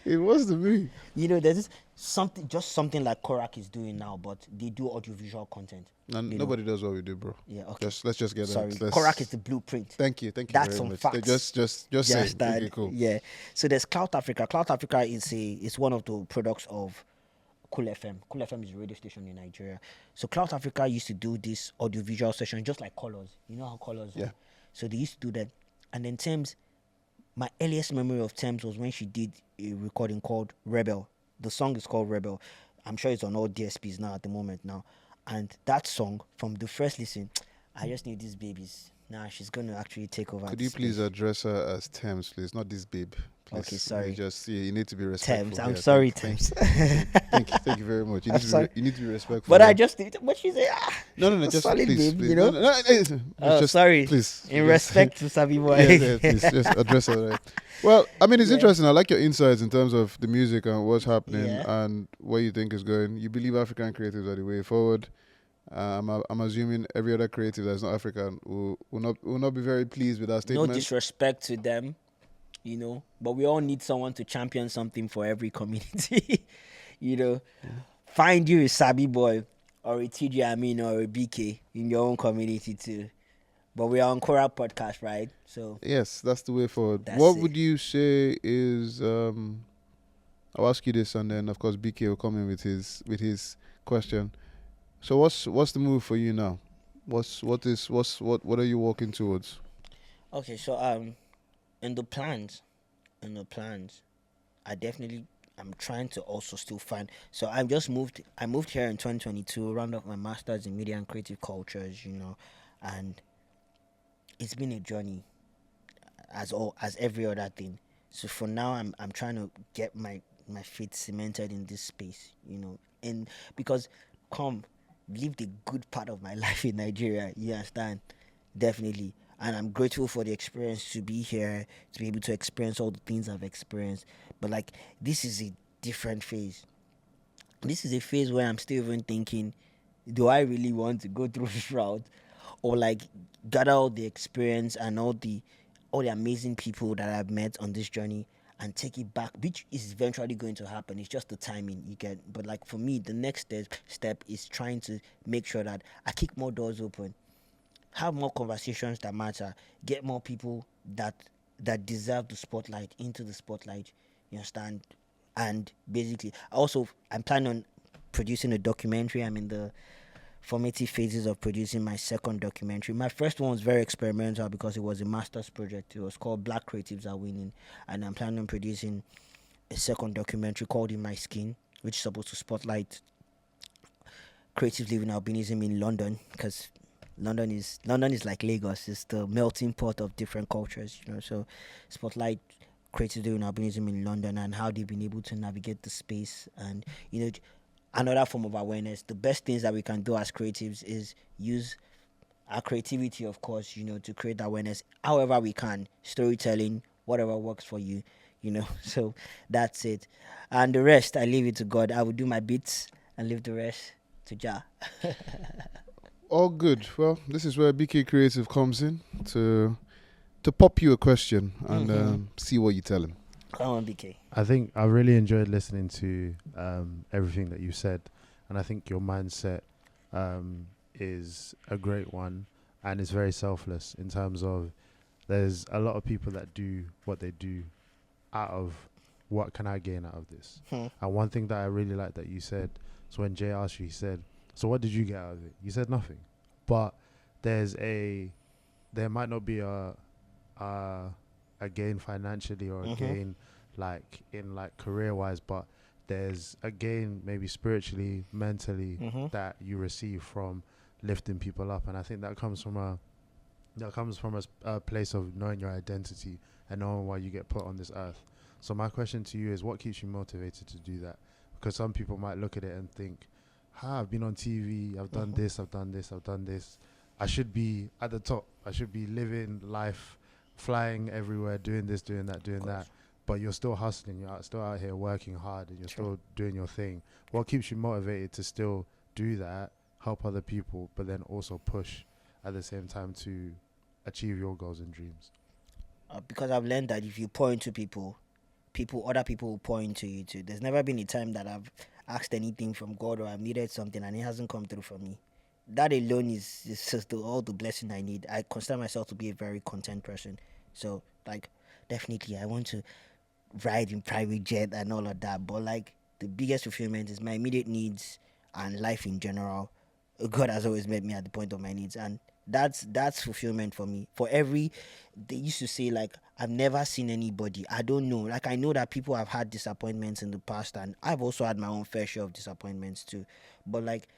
It was the me. There's this something like Korak is doing now, but they do audiovisual content. And nobody does what we do, bro. Yeah, okay. Let's just get Sorry, that. Korak is the blueprint. Thank you That's very some much. facts. Just say. Okay, cool. Yeah. So there's Cloud Africa. Cloud Africa is one of the products of Cool FM. Cool FM is a radio station in Nigeria. So Cloud Africa used to do this audiovisual session just like Colors. You know how Colors Yeah. are? So they used to do that. And then Thames, my earliest memory of Thames was when she did a recording called Rebel. The song is called Rebel. I'm sure it's on all DSPs now at the moment now. And that song, from the first listen, I just knew these babies. Now she's going to actually take over. Could you please address her as Thames, please? Not this babe. Please. Okay, sorry. You need to be respectful. Thames. I'm Yeah, sorry, thank Thames. Thank you very much. You I'm need, sorry. you need to be respectful. But yeah. I just, what she say? No, just solid please, babe, please. you know? Just, sorry. please. In Just- respect to Sabi Boy. yeah, please just address it. Right. Well, I mean, it's interesting. I like your insights in terms of the music and what's happening and where you think is going. You believe African creatives are the way forward. I'm assuming every other creative that's not African will not be very pleased with that No statement. disrespect to them, but we all need someone to champion something for every community. Find you a Sabi Boy or a Teejay Ameen or a BK in your own community too. But we are on Korak Podcast, right? So Yes, that's the way forward. That's What it. would you say is? I'll ask you this, and then of course BK will come in with his question. So what's the move for you now? What are you working towards? okay, so in the plans, I'm trying to also still find. So I moved here in 2022, round up my masters in media and creative cultures, and it's been a journey, as every other thing. So for now, I'm trying to get my feet cemented in this space, and because lived a good part of my life in Nigeria, you understand, definitely. And I'm grateful for the experience to be here, to be able to experience all the things I've experienced. But this is a different phase. This is a phase where I'm still even thinking, do I really want to go through this route, or gather all the experience and all the amazing people that I've met on this journey and take it back, which is eventually going to happen. It's just the timing you get. But for me, the next step is trying to make sure that I kick more doors open, have more conversations that matter, get more people that deserve the spotlight into the spotlight. You understand? And basically, I'm planning on producing a documentary. I'm in the formative phases of producing my second documentary. My first one was very experimental because it was a master's project. It was called Black Creatives Are Winning, and I'm planning on producing a second documentary called In My Skin, which is supposed to spotlight creative living albinism in London, because London is like Lagos. It's the melting pot of different cultures, So spotlight creative living albinism in London and how they've been able to navigate the space, and another form of awareness. The best things that we can do as creatives is use our creativity, of course, to create awareness. However we can, storytelling, whatever works for you, So that's it, and the rest I leave it to God. I will do my bits and leave the rest to Jah. All good. Well, this is where BK Creative comes in to pop you a question and see what you tell him. Come on, BK. I think I really enjoyed listening to everything that you said, and I think your mindset is a great one, and it's very selfless in terms of there's a lot of people that do what they do out of what can I gain out of this. And one thing that I really like that you said, so when Jay asked you, he said, so what did you get out of it? You said nothing, but there might not be a gain financially or a gain like in like career wise, but there's a gain maybe spiritually, mentally that you receive from lifting people up. And I think that comes from a place of knowing your identity and knowing why you get put on this earth. So my question to you is, what keeps you motivated to do that? Because some people might look at it and think, I've been on TV, I've done this, I've done this, I've done this. I should be at the top. I should be living life, flying everywhere, doing this, doing that, doing that. But you're still hustling. You're still out here working hard, and you're still doing your thing. What keeps you motivated to still do that, help other people, but then also push at the same time to achieve your goals and dreams? Because I've learned that if you pour into people, other people will pour into you too. There's never been a time that I've asked anything from God or I've needed something and it hasn't come through for me. That alone is just all the blessing I need. I consider myself to be a very content person. So, like, definitely I want to ride in private jet and all of that. But, like, the biggest fulfillment is my immediate needs and life in general. God has always met me at the point of my needs. And that's fulfillment for me. They used to say, like, I've never seen anybody, I don't know. Like, I know that people have had disappointments in the past, and I've also had my own fair share of disappointments too. But, like,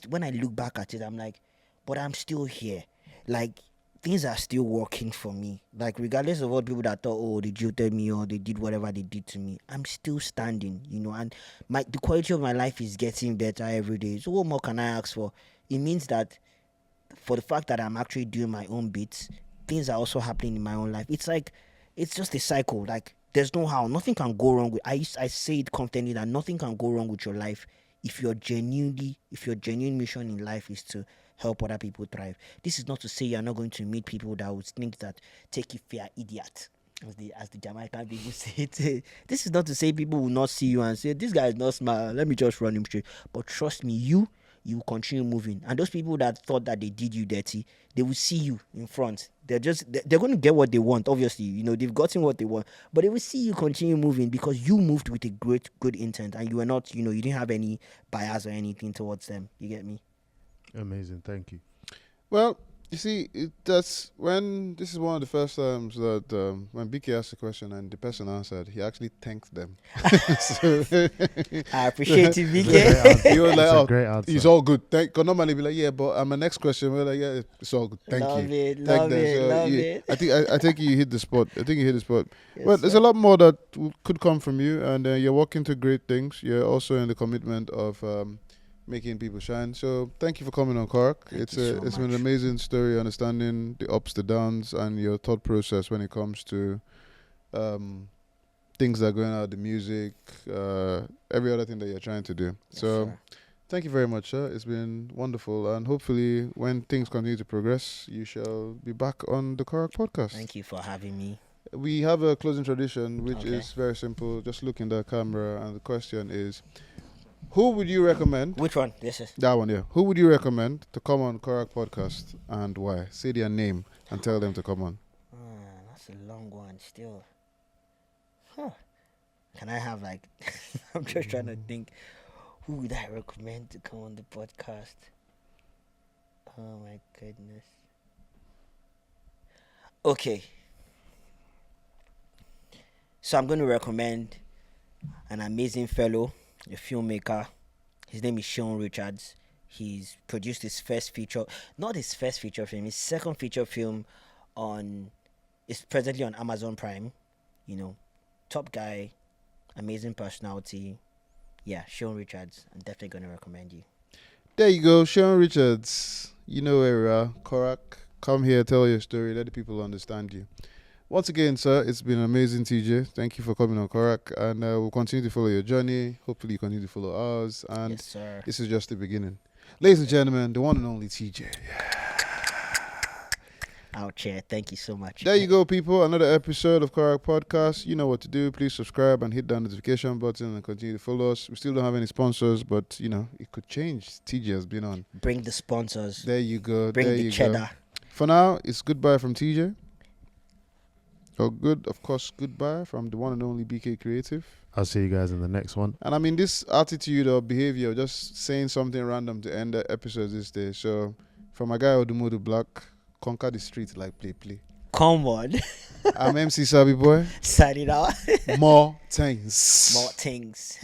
when I look back at it, I'm like, but I'm still here. Like, things are still working for me. Like, regardless of all people that thought, oh, they jilted me or they did whatever they did to me, I'm still standing, and the quality of my life is getting better every day. So what more can I ask for? It means that for the fact that I'm actually doing my own bits, things are also happening in my own life. It's like, it's just a cycle. Like, there's no how. Nothing can go wrong with. I say it confidently that nothing can go wrong with your life if your genuine mission in life is to help other people thrive. This is not to say you're not going to meet people that would think that take you for an idiot, as the Jamaican people say it. This is not to say people will not see you and say, this guy is not smart, let me just run him straight. But trust me, you continue moving. And those people that thought that they did you dirty, they will see you in front. They're going to get what they want. Obviously, they've gotten what they want, but they will see you continue moving because you moved with a good intent, and you were not, you didn't have any bias or anything towards them. You get me? Amazing, thank you. Well, you see, this is one of the first times that when BK asked the question and the person answered, he actually thanked them. I appreciate it, BK. He was like, a great answer. It's all good. Because normally be like, yeah, but my next question, we're like, yeah, it's all good. Thank you. Love it. I think you hit the spot. Yes, well, there's sir. a lot more that could come from you, and you're working to great things. You're also in the commitment of making people shine. So thank you for coming on, Korak. It's been an amazing story, understanding the ups, the downs, and your thought process when it comes to things that are going out, the music, every other thing that you're trying to do. Yes, So sir. thank you very much, sir. It's been wonderful, and hopefully when things continue to progress, you shall be back on the Korak podcast. Thank you for having me. We have a closing tradition, which Okay. is very simple. Just look in the camera, and the question is, who would you recommend? Which one? This is. That one, yeah. Who would you recommend to come on Korak Podcast and why? Say their name and tell them to come on. That's a long one still. Huh. Can I have like... I'm just trying to think. Who would I recommend to come on the podcast? Oh my goodness. Okay. So I'm going to recommend an amazing fellow, a filmmaker. His name is Sean Richards. He's produced his first feature, not his first feature film, his second feature film on, it's presently on Amazon Prime. You know, top guy, amazing personality. Yeah, Sean Richards. I'm definitely going to recommend you. There you go, Sean Richards. You know where we are. Korak, come here, tell your story, let the people understand you. Once again, sir, it's been amazing, TJ. Thank you for coming on Korak, and we'll continue to follow your journey. Hopefully, you continue to follow ours, and Yes, sir. this is just the beginning. Ladies and gentlemen, the one and only TJ. Out chair. Thank you so much. There you go, people. Another episode of Korak Podcast. You know what to do. Please subscribe and hit that notification button and continue to follow us. We still don't have any sponsors, but, you know, it could change. TJ has been on. Bring the sponsors. There you go. Bring there the you cheddar. go. For now, it's goodbye from TJ. Oh, good. Of course, goodbye from the one and only BK Creative. I'll see you guys in the next one. And I mean, this attitude or behavior, just saying something random to end the episode this day. So, from my guy Odumodu Black, conquer the street like play. Come on. I'm MC Sabi Boy. Sign it out. More things. More things.